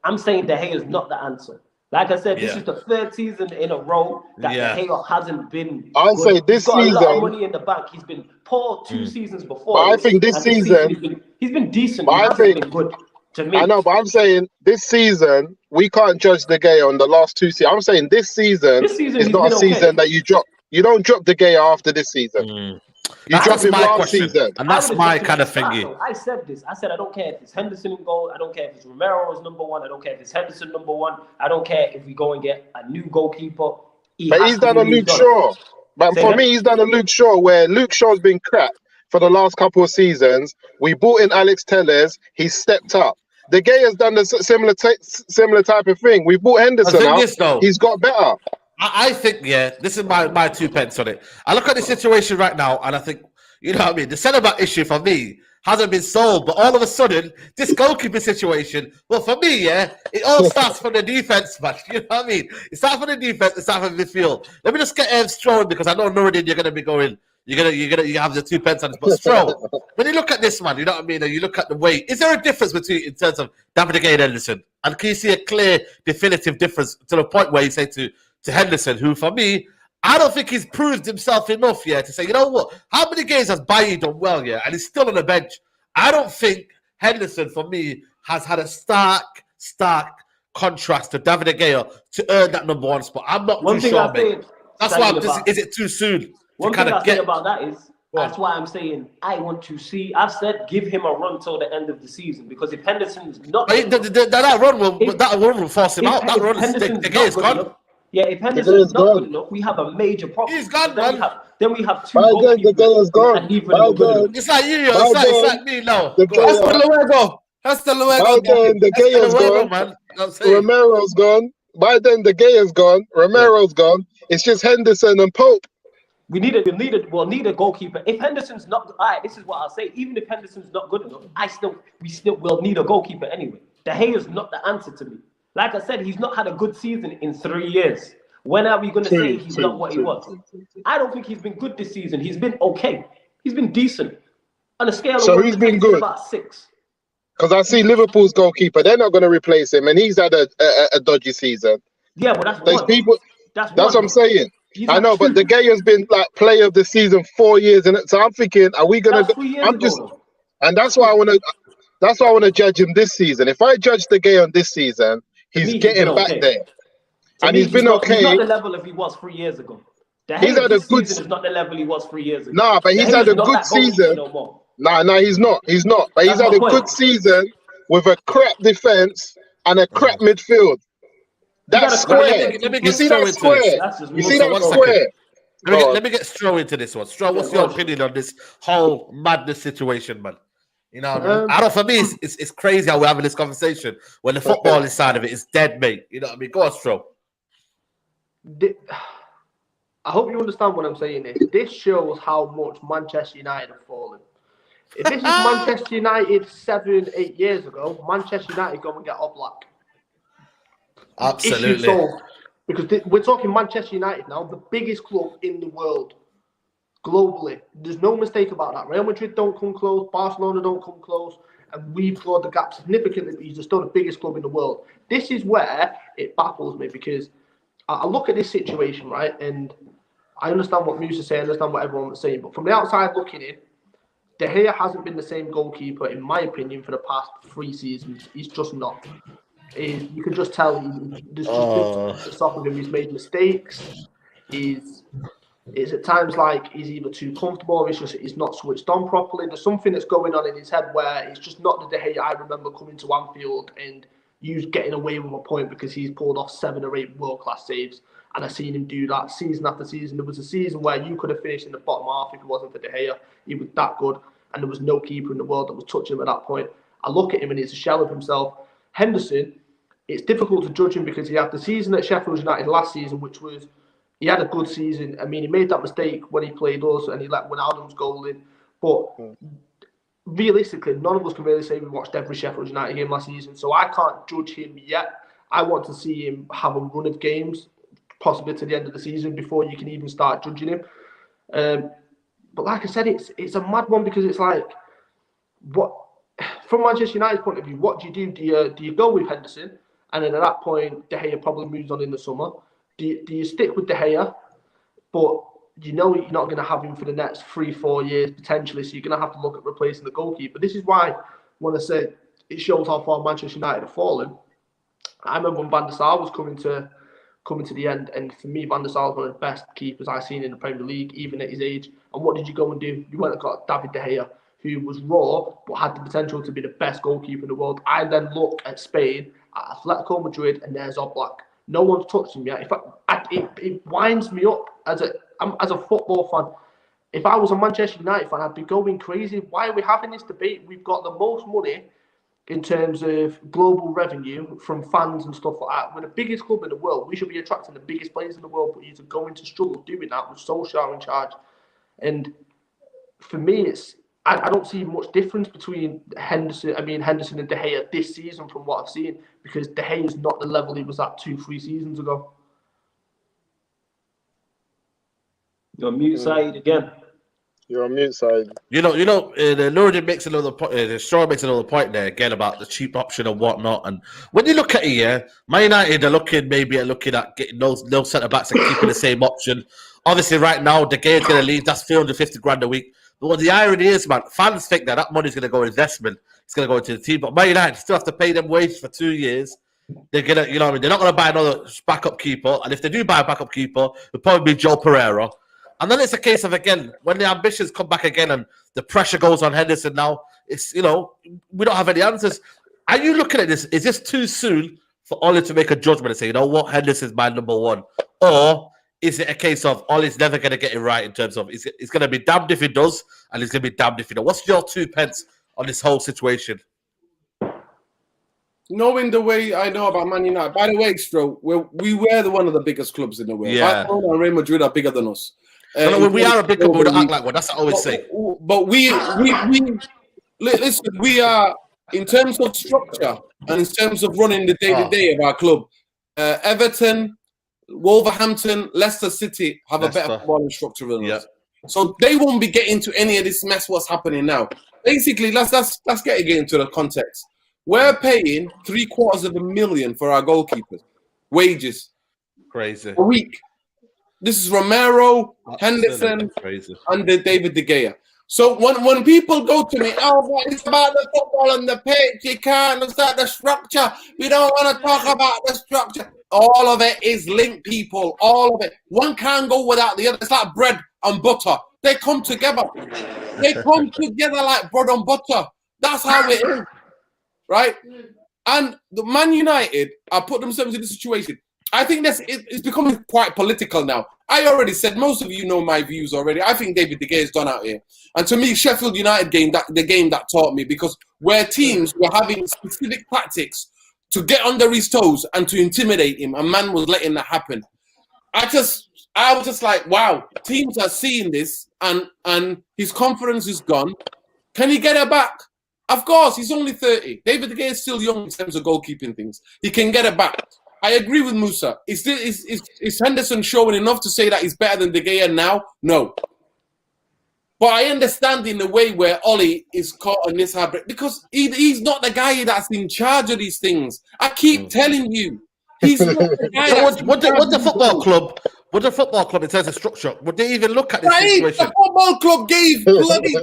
I'm saying De Gea is not the answer. Like I said, this is the third season in a row that De Gea hasn't been. I'll say this He's got season. a lot of money in the bank. He's been poor 2 seasons before. But I think this season he's been decent. He hasn't been good to me. I know, but I'm saying this season we can't judge De Gea on the last 2 seasons. I'm saying this season is not a season that you drop. You don't drop De Gea after this season. You drop him last season. And that's my kind of thingy. I said this. I said I don't care if it's Henderson in goal. I don't care if it's Romero as number 1. I don't care if it's Henderson number 1. I don't care if we go and get a new goalkeeper. But he's done a Luke Shaw. But for me, he's done a Luke Shaw where Luke Shaw's been crap for the last couple of seasons. We brought in Alex Telles. He's stepped up. De Gea's done the similar type of thing. We brought Henderson out. He's got better. I think, this is my 2 pence on it. I look at the situation right now, and I think, you know what I mean? The centre-back issue for me hasn't been solved, but all of a sudden, this goalkeeper situation, well, for me, it all starts from the defence, man. You know what I mean? It starts from the defence, it starts from the midfield. Let me just get Stroll because I know Nuruddin, you're going to be going, you have the 2 pence on it. But Stroll, when you look at this, man, you know what I mean? And you look at the weight, is there a difference in terms of David De Gea and Henderson? And can you see a clear, definitive difference to the point where you say to Henderson, who for me, I don't think he's proved himself enough to say, you know what, how many games has Bailly done well, and he's still on the bench. I don't think Henderson, for me, has had a stark contrast to David De Gea to earn that number 1 spot. I'm not too sure, mate. That's why is it too soon? One thing I say about that is, that's why I'm saying I want to see. I've said give him a run till the end of the season because if Henderson's not, that run will force him out. That run is De Gea's gone. Yeah, if Henderson's not good enough, we have a major problem. He's gone, man. Then we have 2 goalkeepers. De Gea's gone. It's like you, it's like me now. Hasta luego. De Gea's gone, man. Romero's gone. By then, De Gea's gone. Romero's gone. It's just Henderson and Pope. We'll need a goalkeeper. If Henderson's not, this is what I'll say. Even if Henderson's not good enough, we still will need a goalkeeper anyway. De Gea's not the answer to me. Like I said, he's not had a good season in 3 years. When are we going to say he's not what he was? I don't think he's been good this season. He's been okay. He's been decent. On a scale of 1 he's been good. About 6. Because I see Liverpool's goalkeeper, they're not going to replace him, and he's had a dodgy season. Yeah, but that's what I'm saying. I know, but De Gea's been like player of the season 4 years, and so I'm thinking, are we going to? And that's why I want to. That's why I want to judge him this season. If I judge De Gea on this season, he's getting back there, and he's been okay. He's not the level if he was 3 years ago. He's had a good season. Is not the level he was 3 years ago. Nah, but he's had a good season. Nah, he's not. He's not. But he's had a good season with a crap defense and a crap midfield. That's square. You see that square? You see that square? Let me get Stroll into this one. Stroll, what's your opinion on this whole madness situation, man? You know what I mean? I don't. For me, it's crazy how we're having this conversation when the football inside of it is dead, mate. You know what I mean? Go on, Stroll. I hope you understand what I'm saying here. This shows how much Manchester United have fallen. If this is Manchester United 7-8 years ago, Manchester United go and get Oblak. Absolutely. Issue solved. Because we're talking Manchester United now, the biggest club in the world, globally. There's no mistake about that. Real Madrid don't come close, Barcelona don't come close, and we've clawed the gap significantly, but he's still the biggest club in the world. This is where it baffles me, because I look at this situation, right, and I understand what Musa saying, I understand what everyone was saying, but from the outside looking in, De Gea hasn't been the same goalkeeper, in my opinion, for the past 3 seasons. He's just not. You can just tell there's just the top of him. He's made mistakes. It's at times like he's either too comfortable or he's not switched on properly. There's something that's going on in his head where it's just not the De Gea I remember coming to Anfield and getting away with a point because he's pulled off 7 or 8 world-class saves. And I've seen him do that season after season. There was a season where you could have finished in the bottom half if it wasn't for De Gea. He was that good, and there was no keeper in the world that was touching him at that point. I look at him and he's a shell of himself. Henderson, it's difficult to judge him because he had the season at Sheffield United last season, which was, he had a good season. I mean, he made that mistake when he played us and he let Wijnaldum's goal in. But realistically, none of us can really say we watched every Sheffield United game last season. So I can't judge him yet. I want to see him have a run of games, possibly to the end of the season, before you can even start judging him. But like I said, it's a mad one, because it's like, what from Manchester United's point of view, what do you do? Do you go with Henderson, and then at that point De Gea probably moves on in the summer? Do you stick with De Gea, but you know you're not going to have him for the next 3-4 years potentially, so you're going to have to look at replacing the goalkeeper. This is why when I say it shows how far Manchester United have fallen. I remember when Van der Sar was coming to the end, and for me, Van der Sar was one of the best keepers I've seen in the Premier League, even at his age. And what did you go and do? You went and got David De Gea, who was raw but had the potential to be the best goalkeeper in the world. I then look at Spain, at Atletico Madrid, and there's Oblak. No one's touched him yet. In fact, it winds me up as a football fan. If I was a Manchester United fan, I'd be going crazy. Why are we having this debate? We've got the most money in terms of global revenue from fans and stuff like that. We're the biggest club in the world. We should be attracting the biggest players in the world, but you're going to struggle doing that with Solskjaer in charge. And for me, I don't see much difference between Henderson and De Gea this season from what I've seen, because De Gea is not the level he was at 2-3 seasons ago. You're on mute side again. You're on mute side. The Nuruddin makes another point. The Straw makes another point there again about the cheap option and whatnot. And when you look at it, Man United are looking at getting no centre backs and keeping the same option. Obviously, right now De Gea's going to leave. That's 350 grand a week. But what the irony is, man, fans think that money's going to go investment. It's going to go into the team. But Man United still have to pay them wages for 2 years. They're gonna, they're not going to buy another backup keeper. And if they do buy a backup keeper, it'll probably be Joe Pereira. And then it's a case of, again, when the ambitions come back again and the pressure goes on Henderson now, it's, we don't have any answers. Are you looking at this? Is this too soon for Ollie to make a judgment and say, Henderson's my number one? Or is it a case of Ollie's never going to get it right in terms of it's going to be damned if he does and he's going to be damned if he does? What's your 2 pence on this whole situation? Knowing the way I know about Man United, by the way, Stro, we were one of the biggest clubs in the world. Yeah. Barcelona and Real Madrid are bigger than us. We are a big club, we don't act like one. That's what I always say. But we listen, we are, in terms of structure and in terms of running the day-to-day of our club, Everton, Wolverhampton, Leicester City have a better footballing structure than us. So they won't be getting to any of this mess what's happening now. Basically, let's get again into the context. We're paying $750,000 for our goalkeepers. Wages. Crazy. A week. This is Romero, Henderson, and David De Gea. So when people go to me, it's about the football and the pitch, you can't understand the structure. We don't want to talk about the structure. All of it is linked, people. All of it. One can't go without the other. It's like bread and butter. They come together. They come together like bread and butter. That's how it is, right? And the Man United are put themselves in this situation. I think it's becoming quite political now. I already said, most of you know my views already. I think David De Gea is done out here. And to me, Sheffield United the game that taught me, because where teams were having specific tactics to get under his toes and to intimidate him, and man was letting that happen. I was just like, wow, teams are seeing this and his confidence is gone. Can he get it back? Of course, he's only 30. David De Gea is still young in terms of goalkeeping things. He can get it back. I agree with Musa. Is Henderson showing enough to say that he's better than De Gea now? No. But I understand in the way where Ollie is caught on this hard break, because he's not the guy that's in charge of these things. I keep telling you. He's not the guy. What the football club? Would the football club, in terms of structure, would they even look at this situation? The football club gave bloody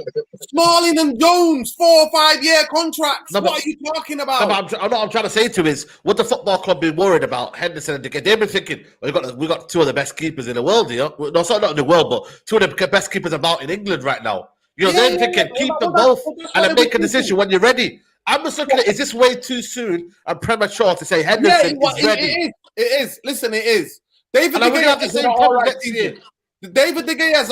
Smalling and Jones 4 or 5 year contracts. What are you talking about? No, what I'm trying to say to you is, would the football club be worried about Henderson and De Gea? They've been thinking, we got 2 of the best keepers in the world here. No, sorry, not in the world, but 2 of the best keepers about in England right now. They're thinking, keep them both and then make a decision when you're ready. I'm just looking at, is this way too soon and premature to say Henderson is ready? It is. Listen, it is. David De Gea has had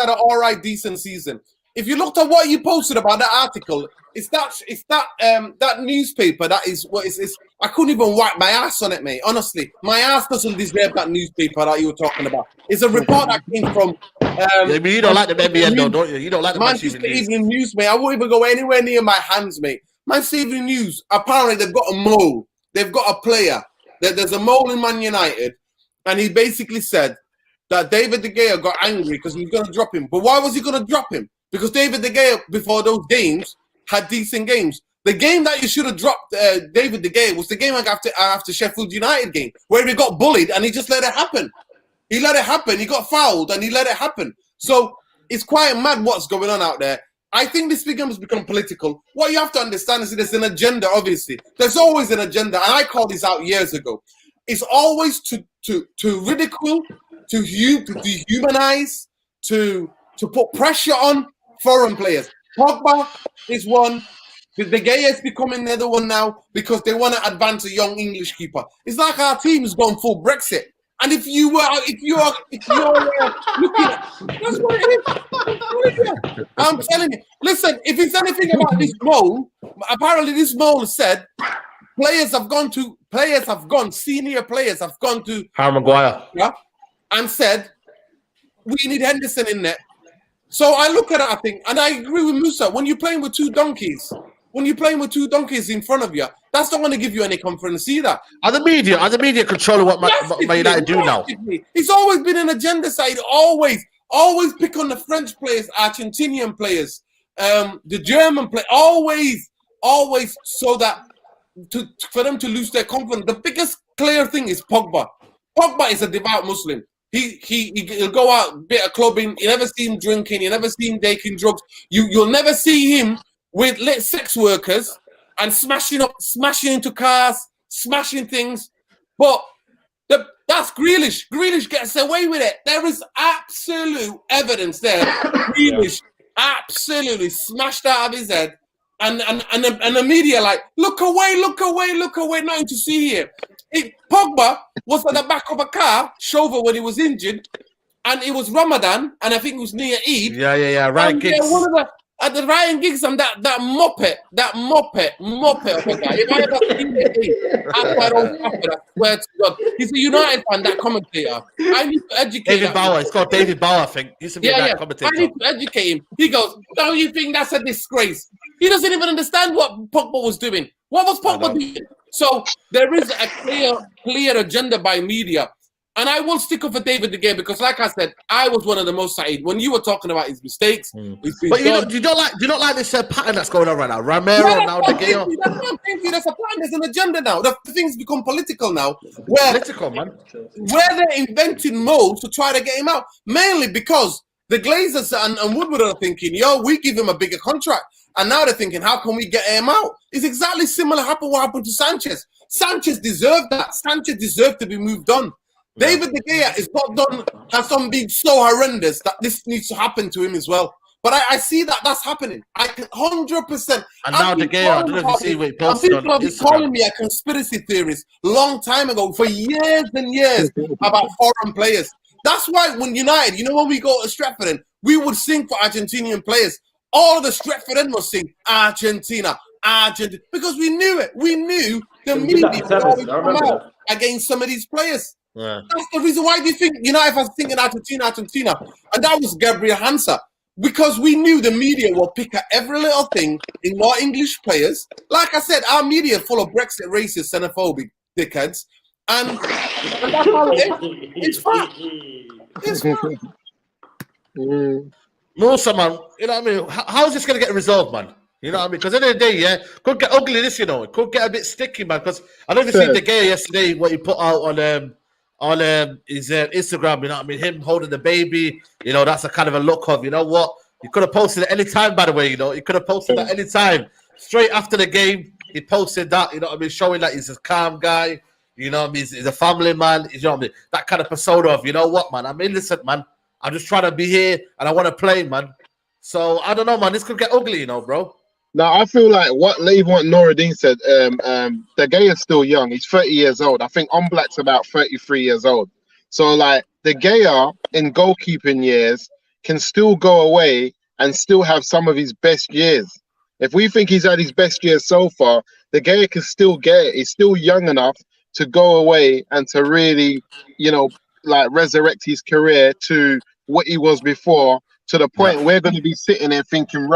an all right, decent season. If you looked at what you posted about that article, it's that newspaper that is what is. I couldn't even wipe my ass on it, mate. Honestly, my ass doesn't deserve that newspaper that you were talking about. It's a report that came from. You don't like the NBA, though, don't you? You don't like the Manchester Evening News, mate. I won't even go anywhere near my hands, mate. Manchester Evening News. Apparently, they've got a mole. They've got a player there's a mole in Man United, and he basically said that David De Gea got angry because he was going to drop him. But why was he going to drop him? Because David De Gea, before those games, had decent games. The game that you should have dropped David De Gea was the game after Sheffield United game, where he got bullied and he just let it happen. He let it happen. He got fouled and he let it happen. So it's quite mad what's going on out there. I think this game has become political. What you have to understand is there's an agenda, obviously. There's always an agenda, and I called this out years ago. It's always to ridicule, to dehumanize, to put pressure on foreign players. Pogba is one. The Gea is becoming another one now because they want to advance a young English keeper. It's like our team is going full Brexit. And if you're looking at, that's what it is. I'm telling you. Listen, if it's anything about this mole, apparently this mole said senior players have gone to Harry Maguire and said, we need Henderson in there. So I look at it, I think, and I agree with Musa. When you're playing with two donkeys in front of you, that's not going to give you any confidence either. Are the media controlling what Man United do now? It's always been an agenda side. Always pick on the French players, Argentinian players, the German players. Always, so that for them to lose their confidence. The biggest clear thing is Pogba. Pogba is a devout Muslim. He'll go out, bit of clubbing. You never see him drinking. You never see him taking drugs. You'll never see him with lit sex workers and smashing into cars, smashing things. But that's Grealish. Grealish gets away with it. There is absolute evidence there. Grealish absolutely smashed out of his head. And the media like, look away, nothing to see here. Pogba was at the back of a car, Shover, when he was injured, and it was Ramadan, and I think it was New Year Eve. Yeah. Ryan Giggs. At the Ryan Giggs and that moppet of a guy. If I ever seen it, I swear to God. He's a United fan, that commentator. I need to educate David Bauer. It's called David Bauer, I think. He used to be that commentator. I need to educate him. He goes, don't you think that's a disgrace? He doesn't even understand what Pogba was doing. What was Pogba doing? So there is a clear agenda by media. And I will stick up for David De Gea because, like I said, I was one of the most excited when you were talking about his mistakes. But do you not like this pattern that's going on right now? Romero, now De Gea. That's a plan. There's an agenda now. The things become political now. Political, man. Where they're inventing modes to try to get him out. Mainly because the Glazers and Woodward are thinking, we give him a bigger contract. And now they're thinking, how can we get him out? It's exactly similar what happened to Sanchez. Sanchez deserved that. Sanchez deserved to be moved on. David De Gea is not done, has done being so horrendous that this needs to happen to him as well. But I see that's happening. I can 100%. And now De Gea, I don't know if you see what he posted on Instagram. People have been calling me a conspiracy theorist long time ago, for years and years, about foreign players. That's why when United, when we go to Stretford, we would sing for Argentinian players. All of the Stretford End must sing Argentina, because we knew it. We knew the media would always come out against some of these players. Yeah. That's the reason why do you think United was thinking Argentina, and that was Gabriel Hansa, because we knew the media will pick at every little thing in more English players. Like I said, our media is full of Brexit racist, xenophobic dickheads, and that's how it is. It's fact. It's fact. No, man. You know what I mean? How is this going to get resolved, man? You know what I mean? Because at the end of the day, could get ugly. This, it could get a bit sticky, man. Because I don't even see De Gea yesterday what he put out on his Instagram, you know what I mean? Him holding the baby, that's a kind of a look of, you know what? You could have posted it any time, by the way, You could have posted that any time. Straight after the game, he posted that, you know what I mean? Showing that he's a calm guy, you know what I mean? He's a family man, you know what I mean? That kind of persona of, you know what, man? I'm innocent, man. I'm just trying to be here and I want to play, man. So, I don't know, man. This could get ugly, bro. Now, I feel like what Noureddin said, De Gea is still young. He's 30 years old. I think Omblack's about 33 years old. So, like, De Gea in goalkeeping years can still go away and still have some of his best years. If we think he's had his best years so far, De Gea can still get it. He's still young enough to go away and to really, resurrect his career to what he was before, to the point we're going to be sitting there thinking,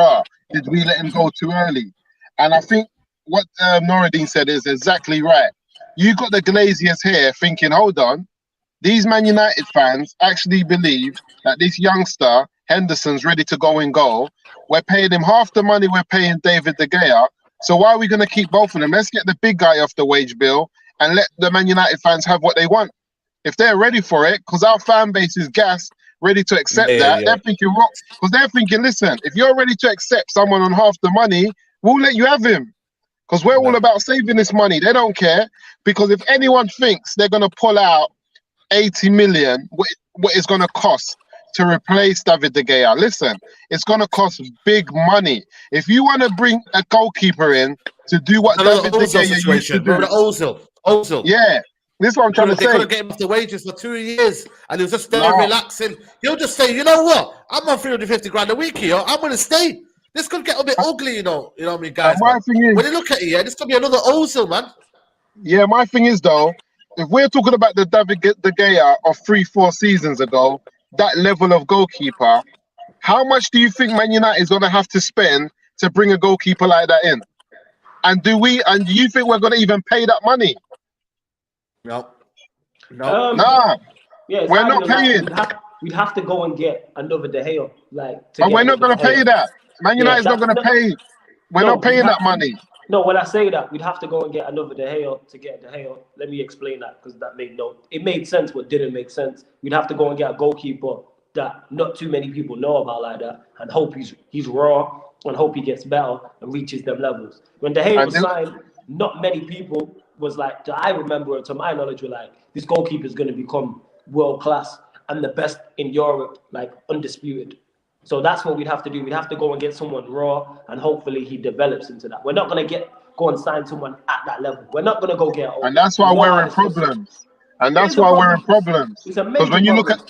did we let him go too early? And I think what Noureddin said is exactly right. you got the Glaziers here thinking, hold on, these Man United fans actually believe that this youngster, Henderson's ready to go in goal. We're paying him half the money we're paying David De Gea. So why are we going to keep both of them? Let's get the big guy off the wage bill and let the Man United fans have what they want. If they're ready for it, because our fan base is gassed, ready to accept that, they're thinking, because they're thinking, listen, if you're ready to accept someone on half the money, we'll let you have him. Because we're all about saving this money. They don't care. Because if anyone thinks they're going to pull out 80 million, what it's going to cost to replace David De Gea, listen, it's going to cost big money. If you want to bring a goalkeeper in to do what David De Gea used to do. Ozil. Yeah, this is what I'm trying to say. They could have get him off the wages for 2 years and he was just there relaxing. He'll just say, you know what? I'm on 350 grand a week here. I'm going to stay. This could get a bit ugly, you know what I mean, guys. When you look at it, this could be another Ozil, man. Yeah, my thing is, though, if we're talking about the David De Gea of 3-4 seasons ago, that level of goalkeeper, how much do you think Man United is going to have to spend to bring a goalkeeper like that in? And do you think we're going to even pay that money? No. Nah. Yeah, we're not paying. We'd have to go and get another De Gea. But we're not going to pay that. Man United's not going to pay. We're not paying that money. No, when I say that, we'd have to go and get another De Gea to get De Gea. Let me explain that, because it made sense, but didn't make sense. We'd have to go and get a goalkeeper that not too many people know about like that, and hope he's raw, and hope he gets better and reaches them levels. When De Gea was signed, not many people was like, I remember, to my knowledge, were like, this goalkeeper is going to become world class and the best in Europe, like undisputed. So that's what we'd have to do. We'd have to go and get someone raw, and hopefully he develops into that. We're not going to go and sign someone at that level. We're not going to go get. And that's why we're in problems. And that's why we're in problems. Because when you look at,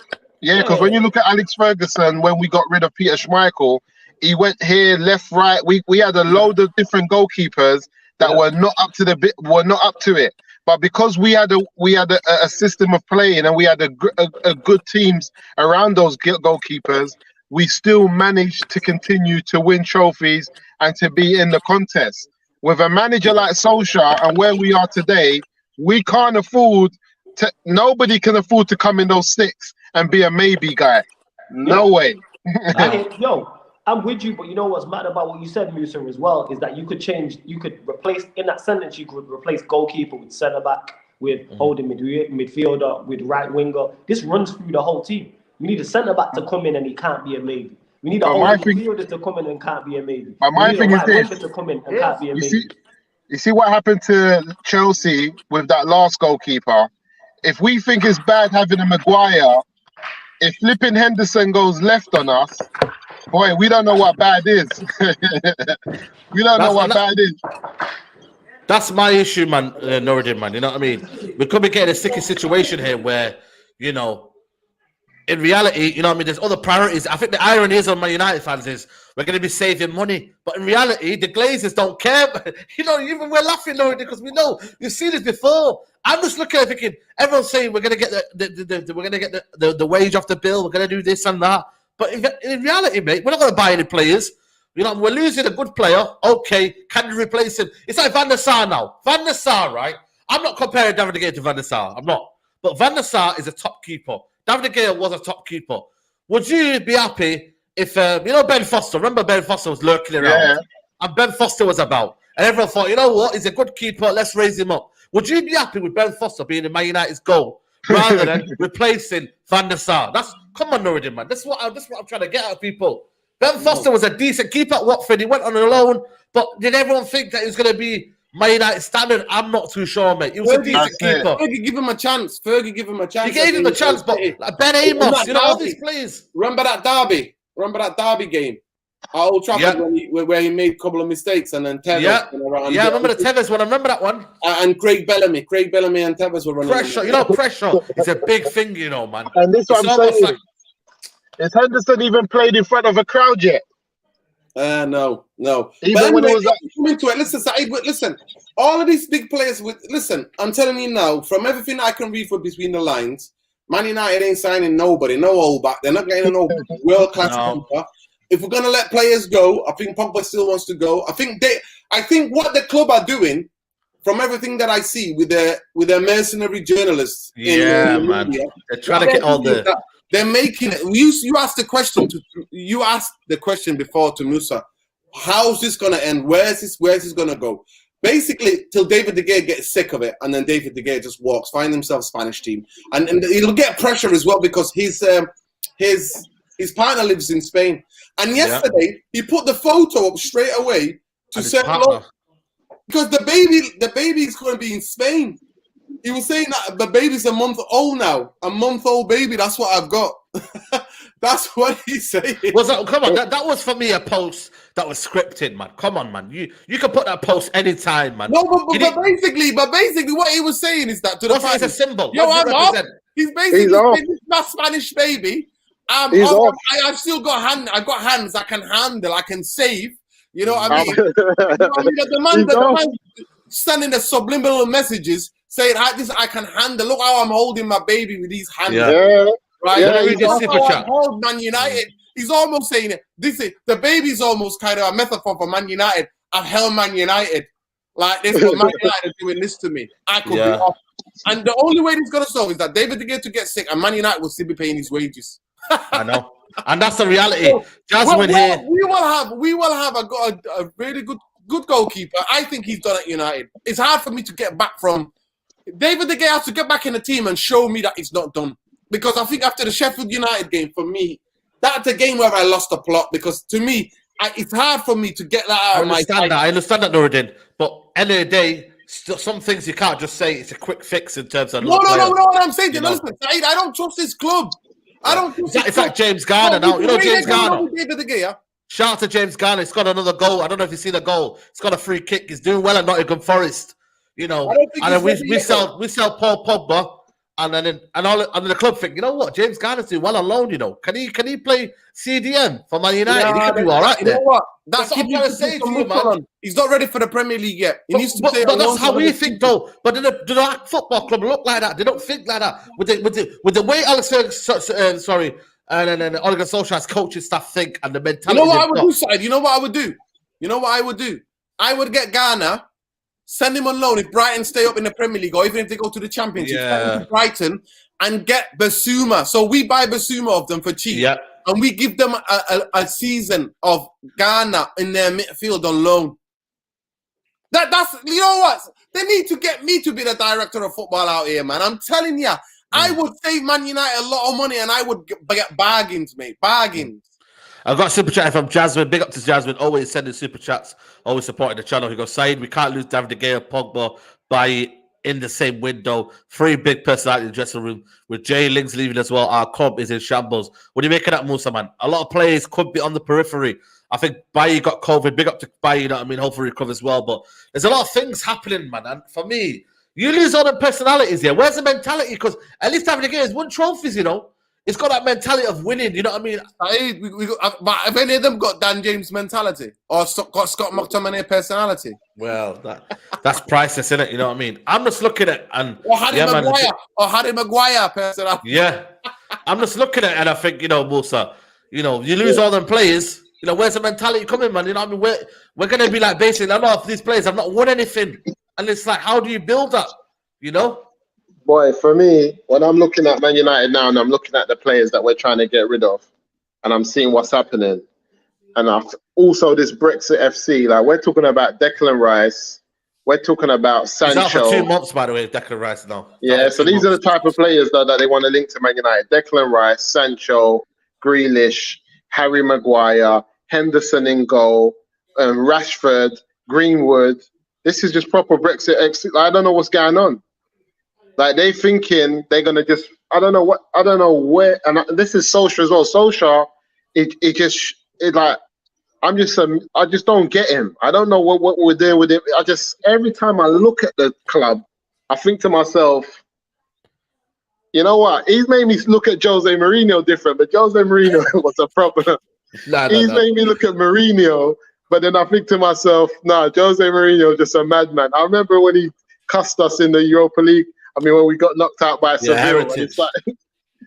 when you look at Alex Ferguson, when we got rid of Peter Schmeichel, he went here, left, right. We had a load of different goalkeepers that were not up to it. But because we had a system of playing, and we had a good teams around those goalkeepers, we still managed to continue to win trophies and to be in the contest. With a manager like Solskjaer and where we are today, we can't afford to. Nobody can afford to come in those sticks and be a maybe guy. No way. I'm with you, but you know what's mad about what you said, Musa, as well, is that you could replace, in that sentence, you could replace goalkeeper with centre back, with holding midfielder, with right winger. This runs through the whole team. We need a centre back to come in and he can't be a maybe. We need a midfielder to come in and can't be a maybe. But my thing is this: to come in and can't be a maybe. You see what happened to Chelsea with that last goalkeeper? If we think it's bad having a Maguire, if flipping Henderson goes left on us, boy, we don't know what bad is. We don't know what bad is. That's my issue, man, Norridin, man. You know what I mean? We could be getting a sticky situation here where, you know, in reality, you know what I mean, there's other priorities. I think the irony is on Man United fans is we're going to be saving money. But in reality, the Glazers don't care. You know, even we're laughing, Norridin, because we know. You've seen this before. I'm just looking at it thinking, everyone's saying we're going to get the wage off the bill. We're going to do this and that. But in reality, mate, we're not going to buy any players. You know, we're losing a good player. Okay, can you replace him? It's like Van der Sar now. Van der Sar, right? I'm not comparing David De Gea to Van der Sar. I'm not. But Van der Sar is a top keeper. David De Gea was a top keeper. Would you be happy if, you know, Ben Foster? Remember Ben Foster was lurking around? Yeah. And Ben Foster was about. And everyone thought, you know what? He's a good keeper. Let's raise him up. Would you be happy with Ben Foster being in Man United's goal rather than replacing Van der Sar? Come on, Norridin, man. That's what I'm trying to get at people. Ben Foster was a decent keeper at Watford. He went on a loan. But did everyone think that he was going to be Man United standard? I'm not too sure, mate. He was a decent keeper. Fergie give him a chance. He gave him a chance, but like Ben Amos, you know, all these players. Remember that derby game at Old Trafford where he made a couple of mistakes and then Tevez went around. Yeah, I remember the Tevez one. I rember that one. And Craig Bellamy and Tevez were running. Pressure, you know, pressure is a big thing, you know, man. And this is what I'm saying. Has Henderson even played in front of a crowd yet? No. Even when it was into it, listen. All of these big players. I'm telling you now, from everything I can read between the lines, Man United ain't signing nobody, no old back. They're not getting no world class keeper. If we're gonna let players go, I think Pogba still wants to go. I think what the club are doing from everything that I see with their mercenary journalists. Yeah, in the man. media, They're trying to get all the. They're making it. You asked the question before to Musa. How's this gonna end? Where's this gonna go? Basically, till David De Gea gets sick of it, and then David De Gea just find himself a Spanish team, and he'll get pressure as well because his partner lives in Spain. And yesterday he put the photo up straight away to say hello because the baby is going to be in Spain. He was saying that the baby's a month old now, a month-old baby. That's what I've got. That's what he's saying. Come on, that was for me a post that was scripted, man. Come on, man. You can put that post anytime, man. No, but basically, what he was saying is that to the it's a symbol. Yo, I'm off. He's basically saying, this is my Spanish baby. I've still got hands. I've got hands I can handle. I can save. You know what I mean? The man sending the subliminal messages saying, I can handle. Look how I'm holding my baby with these hands. Yeah. Right? Yeah, Hold Man United. He's almost saying it. The baby's almost kind of a metaphor for Man United. I've held Man United. Like this, but Man United doing this to me. I could be off. And the only way this is going to solve is that David De Gea to get sick and Man United will still be paying his wages. I know. And that's the reality. Jasmine here. We will have a really good goalkeeper. I think he's done at United. It's hard for me to get back from David De Gea has to get back in the team and show me that it's not done. Because I think after the Sheffield United game, for me, that's a game where I lost the plot. Because to me, it's hard for me to get that out of my head. I understand that, Nuruddin. But end of the day, some things you can't just say it's a quick fix in terms of. No. What I'm saying, listen, Saeed, I don't trust this club. I don't trust it's like James Garner now. You know James Garner. Shout out to James Garner. He's got another goal. I don't know if you see the goal. He's got a free kick. He's doing well at Nottingham Forest. You know, and then we sell Paul Pogba. And then the club think, you know what, James Garner's doing well alone. You know, can he play CDM for Man United? He could do all right. You know what? That's what I'm trying to say to you, man. He's not ready for the Premier League yet. He needs to stay. But that's how we think, though. But do the football club look like that? They don't think like that. With the way Alex Ferguson, and then Ole Solskjaer's coaching staff think, and the mentality. You know what I would do, Said? You know what I would do? I would get Garner. Send him on loan if Brighton stay up in the Premier League or even if they go to the Championship. To Brighton and get Basuma. So we buy Basuma of them for cheap. And we give them a season of Ghana in their midfield on loan. That's you know what? They need to get me to be the director of football out here, man. I'm telling you, I would save Man United a lot of money and I would get bargains, mate. Bargains. I've got a super chat from Jasmine. Big up to Jasmine. Always sending super chats. Always supporting the channel. He goes, Saeed, we can't lose David De Gea, Pogba, by in the same window. 3 big personalities in the dressing room. With Jay Lings leaving as well, our club is in shambles. What do you make of that, Musa, man? A lot of players could be on the periphery. I think Bailly got COVID. Big up to Bailly, you know what I mean? Hopefully recover as well. But there's a lot of things happening, man. And for me, you lose all the personalities here. Where's the mentality? Because at least David De Gea has won trophies, you know. It's got that mentality of winning, you know what I mean? But have any of them got Dan James mentality or got Scott McTominay personality? Well, that's priceless, isn't it? You know what I mean? I'm just looking at Harry Maguire personality. Yeah, I'm just looking at it and I think, you know, Musa, you know, you lose all them players. You know, where's the mentality coming, man? You know what I mean? We're going to be like, basically, a lot of these players have not won anything. And it's like, how do you build that? You know? Boy, for me, when I'm looking at Man United now and I'm looking at the players that we're trying to get rid of and I'm seeing what's happening, and also this Brexit FC, like we're talking about Declan Rice, we're talking about Sancho. He's out for 2 months, by the way, Declan Rice now. Yeah, so these are the type of players that they want to link to Man United. Declan Rice, Sancho, Grealish, Harry Maguire, Henderson in goal, Rashford, Greenwood. This is just proper Brexit exit. I don't know what's going on. Like they thinking they're gonna just I don't know where, and this is Solskjaer as well. Solskjaer, I just don't get him. I don't know what we're doing with him. Every time I look at the club, I think to myself, you know what? He's made me look at Jose Mourinho different, but Jose Mourinho was a proper. He's made me look at Mourinho, but then I think to myself, nah, Jose Mourinho just a madman. I remember when he cussed us in the Europa League. I mean, when we got knocked out by Sevilla,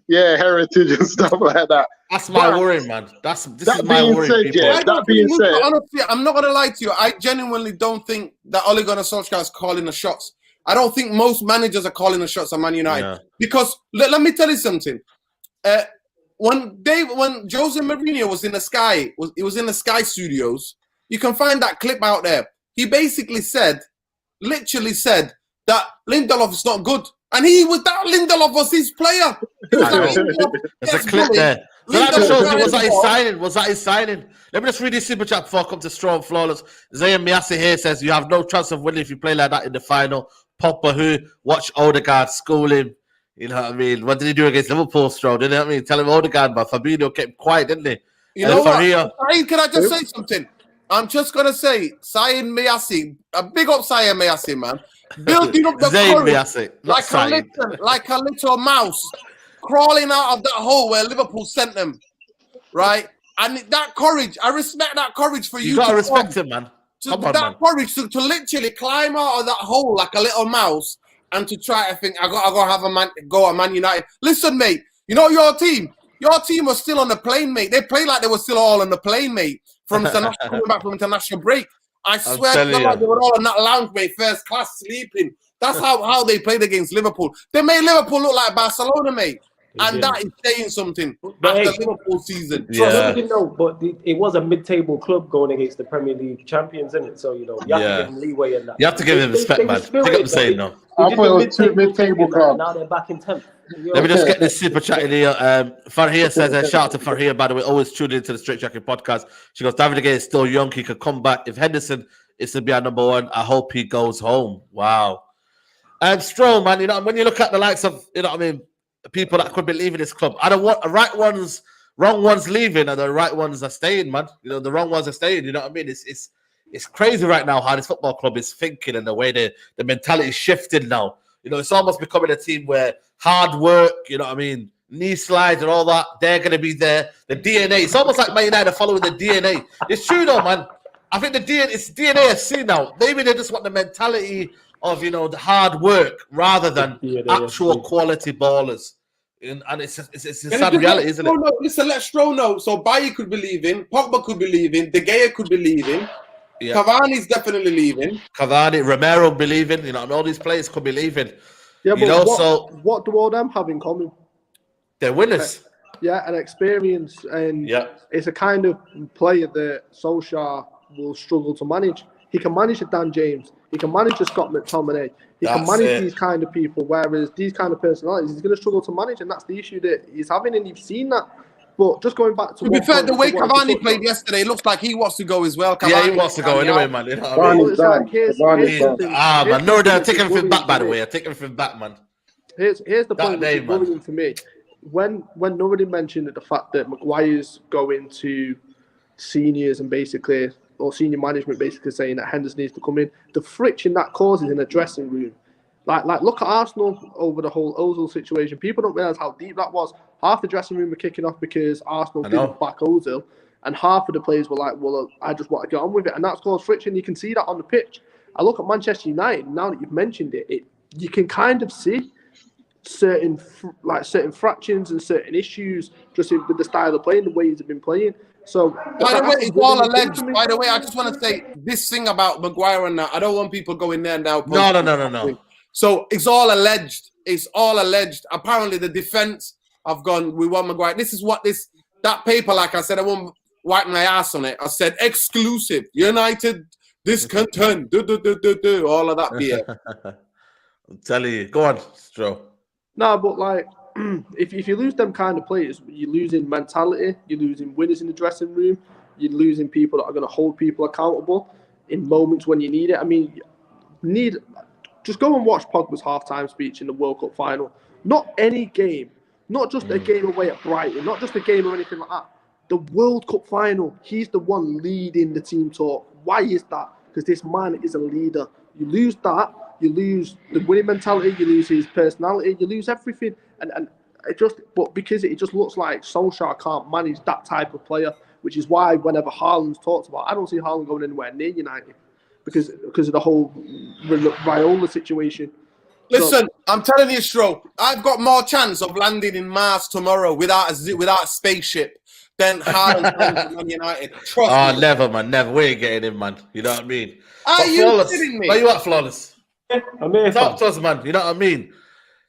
yeah, heritage and stuff like that. That's my worry, man. This is my worry, people. Yeah, that being said, honestly, I'm not gonna lie to you. I genuinely don't think that Ole Gunnar Solskjaer is calling the shots. I don't think most managers are calling the shots at Man United because let me tell you something. When Jose Mourinho was in the Sky, he was in the Sky Studios. You can find that clip out there. He basically literally said that Lindelof is not good, and Lindelof was his player. There's a clip there. So that just shows you, was that his signing? Let me just read this super chat before I come to Straw and Flawless. Zayn Miasi here says, you have no chance of winning if you play like that in the final. Pogba, who watch Odegaard, school him. You know what I mean? What did he do against Liverpool, Straw? Didn't I mean? Tell him Odegaard, but Fabinho kept quiet, didn't he? You know what? Can I just say something? I'm just going to say, Zayn Miasi, a big up Zayn Miasi, man. Building up the courage like a little mouse crawling out of that hole where Liverpool sent them, right? And that courage, I respect that courage for you. You got to respect him, man. Courage to literally climb out of that hole like a little mouse and to try to think, I got to have go at Man United. Listen, mate, you know your team was still on the plane, mate. They played like they were still all on the plane, mate, coming back from international break. I swear to God, they were all on that lounge, mate, first class, sleeping. That's how they played against Liverpool. They made Liverpool look like Barcelona, mate. And that is saying something after Liverpool season. Yeah. So, know, but it was a mid-table club going against the Premier League champions, isn't it? So, you have to give them leeway in that. You have to give them respect, man. Pick up the saying, no. I thought it was two mid-table clubs. Now they're back in 10th. Let me just get this super chat in here. Farhia says, shout out to Farhia, by the way, always tuned into the Straightjacket podcast. She goes, David again is still young. He could come back. If Henderson is to be our number one, I hope he goes home. Wow. And Stroll, man, when you look at the likes of, people that could be leaving this club, are the wrong ones leaving, and the right ones are staying, man. The wrong ones are staying. You know what I mean? It's crazy right now how this football club is thinking and the way the mentality is shifting now. It's almost becoming a team where hard work, knee slides and all that, they're going to be there. The DNA, it's almost like Man United following the DNA. It's true though, man. I think it's DNA FC now. Maybe they just want the mentality of, the hard work rather than actual quality ballers. And it's a sad reality, isn't it? Listen, let Stroll know. So Bailly could be leaving, Pogba could be leaving, De Gea could be leaving. Yeah. Cavani's definitely leaving. Romero be leaving. All these players could be leaving. Yeah, but what do all them have in common? They're winners. Yeah, and experience. And it's a kind of player that Solskjaer will struggle to manage. He can manage a Dan James. He can manage a Scott McTominay. He can manage these kind of people, whereas these kind of personalities, he's going to struggle to manage, and that's the issue that he's having, and you've seen that. But just going back to be fair, the way Cavani played yesterday, it looks like he wants to go as well. He wants to go anyway, man. You know what I mean? Man. No, I take everything back, by the way. I take everything back, man. Here's the point that's worrying for me. When Nuruddin mentioned the fact that Maguire's going to seniors and basically, or senior management basically saying that Henderson needs to come in, the friction that causes in a dressing room. Like look at Arsenal over the whole Ozil situation. People don't realise how deep that was. Half the dressing room were kicking off because Arsenal didn't back Ozil, and half of the players were like, well, I just want to get on with it. And that's caused friction. You can see that on the pitch. I look at Manchester United, now that you've mentioned it, you can kind of see certain fractions and certain issues just with the style of playing, the way he's been playing. So, by the way, it's all alleged. By the way, I just want to say this thing about Maguire and that. I don't want people going there now. No. So it's all alleged. It's all alleged. Apparently, the defense have gone, we want Maguire. This is what that paper, like I said, I won't wipe my ass on it. I said exclusive. United discontent. All of that beer. I'm telling you. Go on, Stro. No, but if you lose them kind of players, you're losing mentality, you're losing winners in the dressing room, you're losing people that are going to hold people accountable in moments when you need it. I mean, just go and watch Pogba's halftime speech in the World Cup final. Not any game, not just a game away at Brighton, not just a game or anything like that. The World Cup final, he's the one leading the team talk. Why is that? Because this man is a leader. You lose that, you lose the winning mentality, you lose his personality, you lose everything. And but because it just looks like Solskjaer can't manage that type of player, which is why whenever Haaland's talked about, I don't see Haaland going anywhere near United because of the whole Raiola situation. Listen, I'm telling you, Stro, I've got more chance of landing in Mars tomorrow without a spaceship than Haaland playing for Man United. Trust me. Never, man, never. We ain't getting in, man. You know what I mean? Are you kidding me? Where you at, Flawless? I'm here, Talk to us, man. You know what I mean?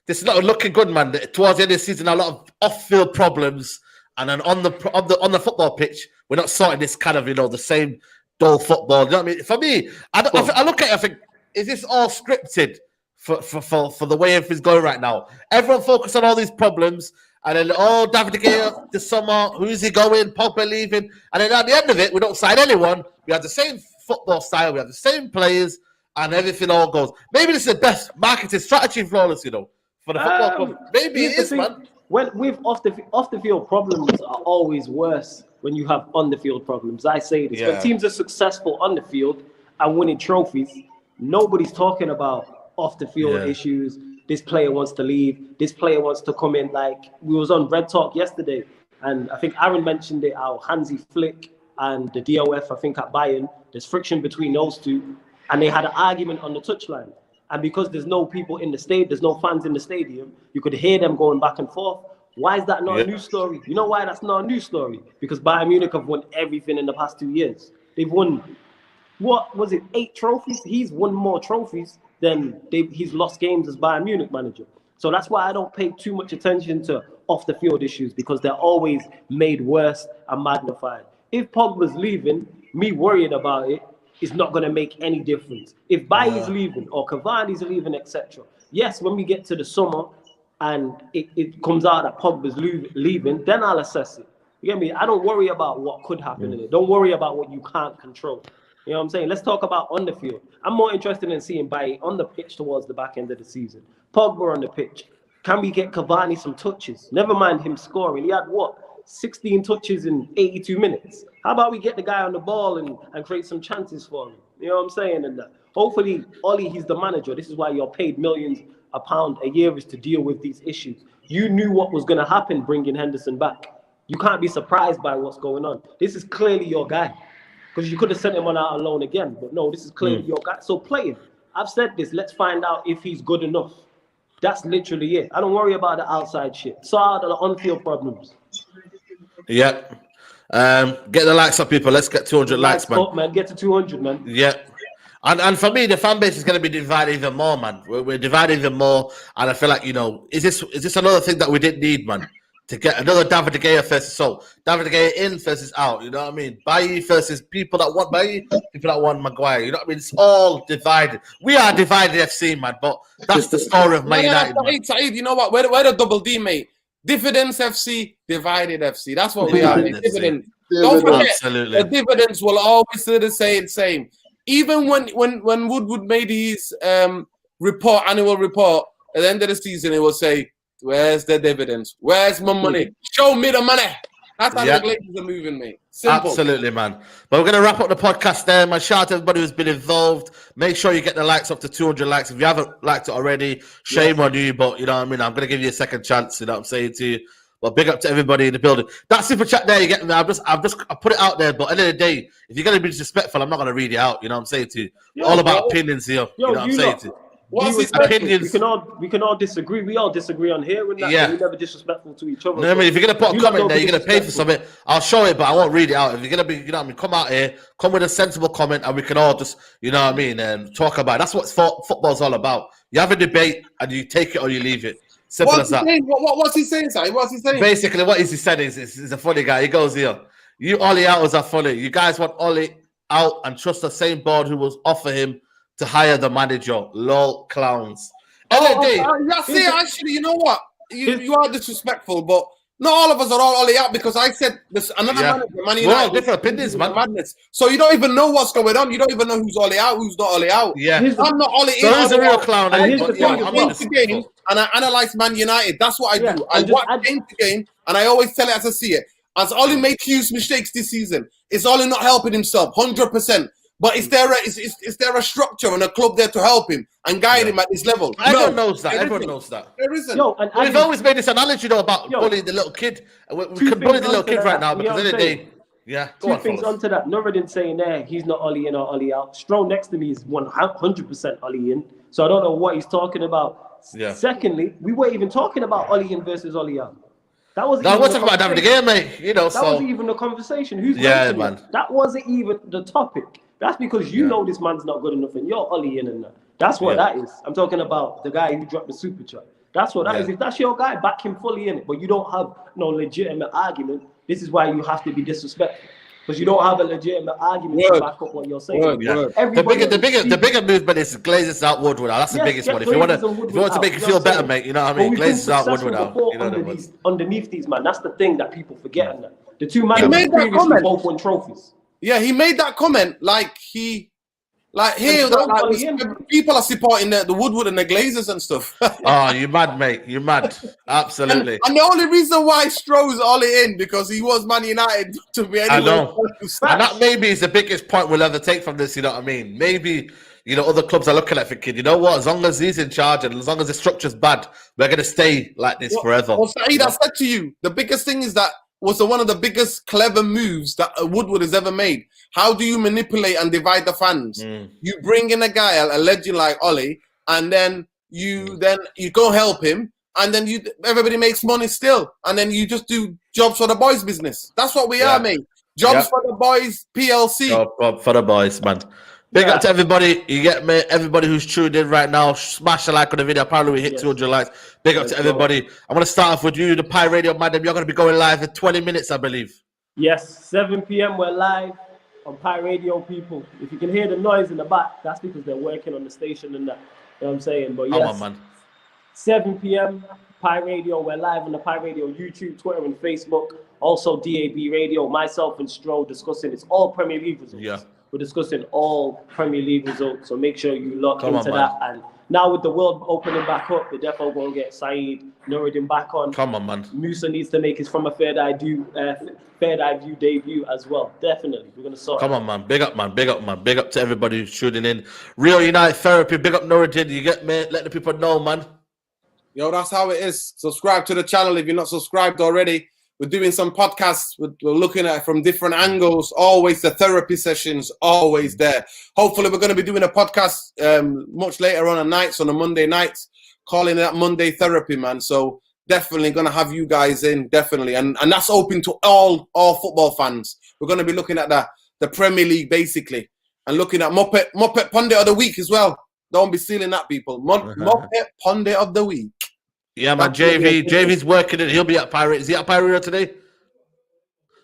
This is not looking good, man. Towards the end of the season, a lot of off-field problems, and then on the football pitch, we're not sorting this kind of the same dull football. You know what I mean? For me, I look at it. I think, is this all scripted for the way everything's going right now? Everyone focus on all these problems, and then David De Gea this summer, who's he going? Pogba leaving, and then at the end of it, we don't sign anyone. We have the same football style, we have the same players, and everything all goes. Maybe this is the best marketing strategy, Flawless, for the football club. Maybe it is, man. When with off the field problems are always worse when you have on the field problems. I say this. When teams are successful on the field and winning trophies, nobody's talking about off the field issues. This player wants to leave. This player wants to come in. Like, we was on Red Talk yesterday, and I think Aaron mentioned it, how Hansi Flick and the DOF, I think at Bayern, there's friction between those two, and they had an argument on the touchline. And because there's no people in the stadium, there's no fans in the stadium, you could hear them going back and forth. Why is that not a news story? You know why that's not a news story? Because Bayern Munich have won everything in the past 2 years. They've won, 8 trophies? He's won more trophies than he's lost games as Bayern Munich manager. So that's why I don't pay too much attention to off-the-field issues, because they're always made worse and magnified. If Pogba's leaving, me worrying about it is not going to make any difference. If Bailly's leaving or Cavani's leaving, etc. Yes, when we get to the summer and it comes out that Pogba's leaving, then I'll assess it. You get me? I don't worry about what could happen in it. Don't worry about what you can't control. You know what I'm saying? Let's talk about on the field. I'm more interested in seeing Bailly on the pitch towards the back end of the season. Pogba on the pitch. Can we get Cavani some touches? Never mind him scoring. He had 16 touches in 82 minutes. How about we get the guy on the ball and create some chances for him? You know what I'm saying? And hopefully, Ollie, he's the manager. This is why you're paid millions a pound a year, is to deal with these issues. You knew what was going to happen bringing Henderson back. You can't be surprised by what's going on. This is clearly your guy. Because you could have sent him on out alone again. But no, this is clearly your guy. So play him. I've said this. Let's find out if he's good enough. That's literally it. I don't worry about the outside shit. Sort out the on-field problems. Yeah. Get the likes up, people. Let's get 200 likes, man. Up, man. Get to 200, man. Yeah. And for me, the fan base is going to be divided even more, man. We're divided even more. And I feel like, is this another thing that we didn't need, man? To get another David De Gea versus David De Gea in versus out, you know what I mean? Bailly versus people that want Bailly, people that want Maguire, you know what I mean? It's all divided. We are divided FC, man, but that's the story of Man United. Saeed, you know what? We're the double D, mate. Dividends FC, divided FC. That's what we are. Dividends. Don't forget, absolutely. The dividends will always say the same. Even when Woodward made his annual report at the end of the season, it will say, "Where's the dividends? Where's my money? Show me the money." That's how the Glazers are moving, mate. Simple. Absolutely, man. But we're going to wrap up the podcast there. My shout out to everybody who's been involved. Make sure you get the likes up to 200 likes. If you haven't liked it already, shame on you. But you know what I mean? I'm going to give you a second chance. You know what I'm saying to you? But big up to everybody in the building. That super chat there, you get me? I put it out there. But at the end of the day, if you're going to be disrespectful, I'm not going to read it out. You know what I'm saying to you? All about opinions here. You know what I'm saying to you? What's his opinions? We can all disagree. We all disagree on here. We're never disrespectful to each other. No, I mean, if you're gonna put a comment there, you're gonna pay for something. I'll show it, but I won't read it out. If you're gonna be, you know what I mean, come out here, come with a sensible comment, and we can all just, you know what I mean, and talk about it. That's what football's all about. You have a debate, and you take it or you leave it. Simple as that. What's he saying, Si? What's he saying? Basically, what he said is a funny guy. He goes here. You Ollie outers are funny. You guys want Ollie out and trust the same board who will offer him to hire the manager. Lol, clowns. Actually, you know what? You are disrespectful, but not all of us are all Ollie out, because I said this another manager, Man United. Well, different opinions, man. Madness. So you don't even know what's going on. You don't even know who's Ollie out, who's not Ollie out. Yeah, I'm not Ollie in. So who's a real clown? I'm the game, and I analyze Man United. That's what I do. I watch game to game, and I always tell it as I see it. As Ollie made huge mistakes this season, it's Ollie not helping himself 100%. But is there a structure and a club there to help him and guide him at this level? Everyone knows that. Everyone knows that. There isn't. We've always made this analogy, about bullying the little kid. We can bully the little kid right now because in the day, Two things onto that. Nuruddin saying there, he's not Ollie in or Ollie out. Stroll next to me is 100% Ollie in. So I don't know what he's talking about. Yeah. Secondly, we weren't even talking about Ollie in versus Ollie out. That wasn't. No, we're talking about having the game, mate. You know, that wasn't even the conversation. Who's man? It? That wasn't even the topic. That's because you know this man's not good enough, and you're Ollie in and that. That's what that is. I'm talking about the guy who dropped the super chat. That's what that is. If that's your guy, back him fully in it. But you don't have no legitimate argument. This is why you have to be disrespectful. Because you don't have a legitimate argument to back up what you're saying. The bigger movement is Glazers out Woodward. That's the biggest one. If you want to make you feel better, mate, you know what I mean? Glazers out Woodward out. You know underneath these, man. That's the thing that people forget. The two men previously both won trophies. Yeah, he made that comment people are supporting the Woodward and the Glazers and stuff. Oh, you mad, mate. You mad. Absolutely. And the only reason why Stroh's Ollie in, because he was Man United to be anyway. I know. And that maybe is the biggest point we'll ever take from this, you know what I mean? Maybe, you know, other clubs are looking at thinking, you know what, as long as he's in charge and as long as the structure's bad, we're going to stay like this forever. Well, Saeed, I said to you, the biggest thing is that was one of the biggest clever moves that Woodward has ever made. How do you manipulate and divide the fans? You bring in a guy, a legend like Ollie, and then you go help him, and then everybody makes money still, and then you just do jobs for the boys' business. That's what we are, mate. Jobs for the boys, PLC. Job for the boys, man. Big up to everybody. You get me? Everybody who's tuned in right now, smash a like on the video. Apparently we hit 200 likes. Big up to everybody. I'm going to start off with you, the Pi Radio Madam. You're going to be going live in 20 minutes, I believe. Yes, 7 p.m. we're live on Pi Radio, people. If you can hear the noise in the back, that's because they're working on the station and that. You know what I'm saying? But yes, come on, man. 7 p.m. Pi Radio. We're live on the Pi Radio YouTube, Twitter, and Facebook. Also DAB Radio. Myself and Stroh discussing. It's all Premier League results. Yeah. We're discussing all Premier League results, so make sure you lock into that. And now with the world opening back up, the defo going to get Saeed Nuruddin back on. Come on, man. Musa needs to make his From a Third Eye View debut as well. Definitely, we're going to sort. Come on, man. Big up, man. Big up, man. Big up to everybody who's tuning in. Real United Therapy. Big up Nuruddin. You get me? Let the people know, man. Yo, that's how it is. Subscribe to the channel if you're not subscribed already. We're doing some podcasts. We're looking at it from different angles. Always the therapy sessions, always there. Hopefully, we're going to be doing a podcast much later on a Monday nights, calling that Monday Therapy, man. So definitely going to have you guys in, definitely. And that's open to all football fans. We're going to be looking at the Premier League, basically, and looking at Muppet Pundit of the Week as well. Don't be stealing that, people. Muppet Pundit of the Week. Yeah, man, JV's working it. He'll be at Pirate. Is he at Pirate today?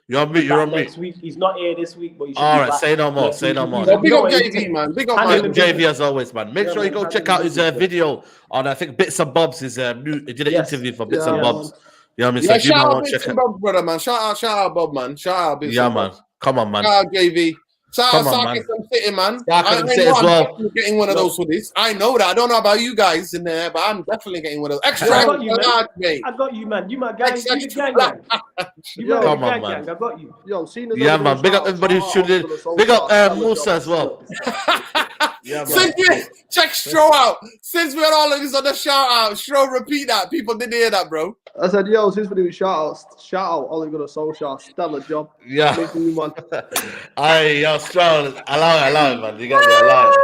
You're on mute. You're on mute. Next week. He's not here this week, but he should all be right, back. say no more. Say no more. Big up JV, man. Big up JV as always, man. Make sure you go check out his video on, I think, Bits and Bobs. His new, he did an interview for Bits and Bobs. You know what I mean? Yeah, shout out Bits and Bobs, brother, man. Shout out Bob, man. Shout out Bits and Bobs. Man. Come on, man. Shout out JV. Shout out Sarkism City, man. I'm getting one of those hoodies. I know that. I don't know about you guys in there, but I'm definitely getting one of those. Extra. I got you, man. You my guy. You gang. Come on, man. I got you. Yeah, man. Big up everybody who's tuning in. Big up Musa as well. Yeah, check Stroh out. Since we're all of this on the shout out, Stroh, repeat that. People didn't hear that, bro. I said, yo, since we're doing shout out Ollie Gunnar Solskjaer, stellar job. Yeah. Aye, yo, Stroh, allow it, man. You got me, allow it.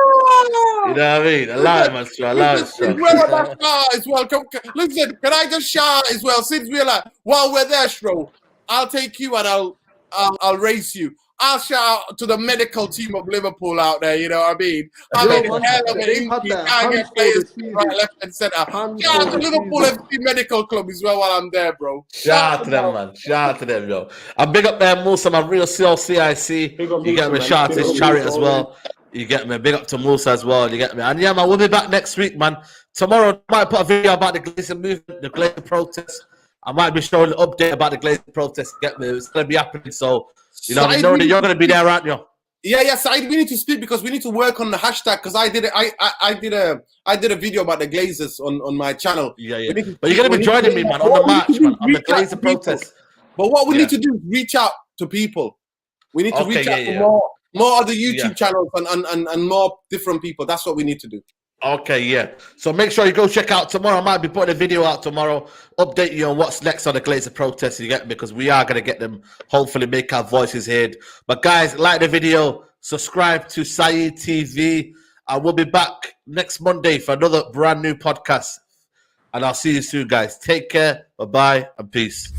You know what I mean? Allow it, man, Stroh. Allow it, Stroh. Well, about shout as well. Listen, can I just shout out as well? Since we're like, while we're there, Stroh, I'll take you and I'll race you. I'll shout out to the medical team of Liverpool out there, you know what I mean? I mean, hell of an injury, can't get players right, left and centre. Shout out to Liverpool FC Medical Club as well while I'm there, bro. Shout out to them, man. Shout out to them, yo. And big up there, Musa, man. Real CIC. You get me? Shout out to his chariot as well. You get me? Big up to Musa as well. You get me? And yeah, man, we'll be back next week, man. Tomorrow, I might put a video about the Glazing movement, the Glazing protest. I might be showing an update about the Glazing protest. Get me? It's going to be happening, so... You know, Saeed, you're going to be there, aren't you? Yeah, Saeed, we need to speak because we need to work on the hashtag. Because I did a video about the Glazers on my channel. Yeah. But you're going to be joining me, man, on the march, man, on the Glazer protest. But what we need to do is reach out to people. We need to reach out to more of the YouTube channels and more different people. That's what we need to do. Okay, yeah. So make sure you go check out tomorrow. I might be putting a video out tomorrow, update you on what's next on the Glazer protest. You get me? Because we are going to get them, hopefully make our voices heard. But guys, like the video, subscribe to Saeed TV, and we'll be back next Monday for another brand new podcast. And I'll see you soon, guys. Take care. Bye-bye and peace.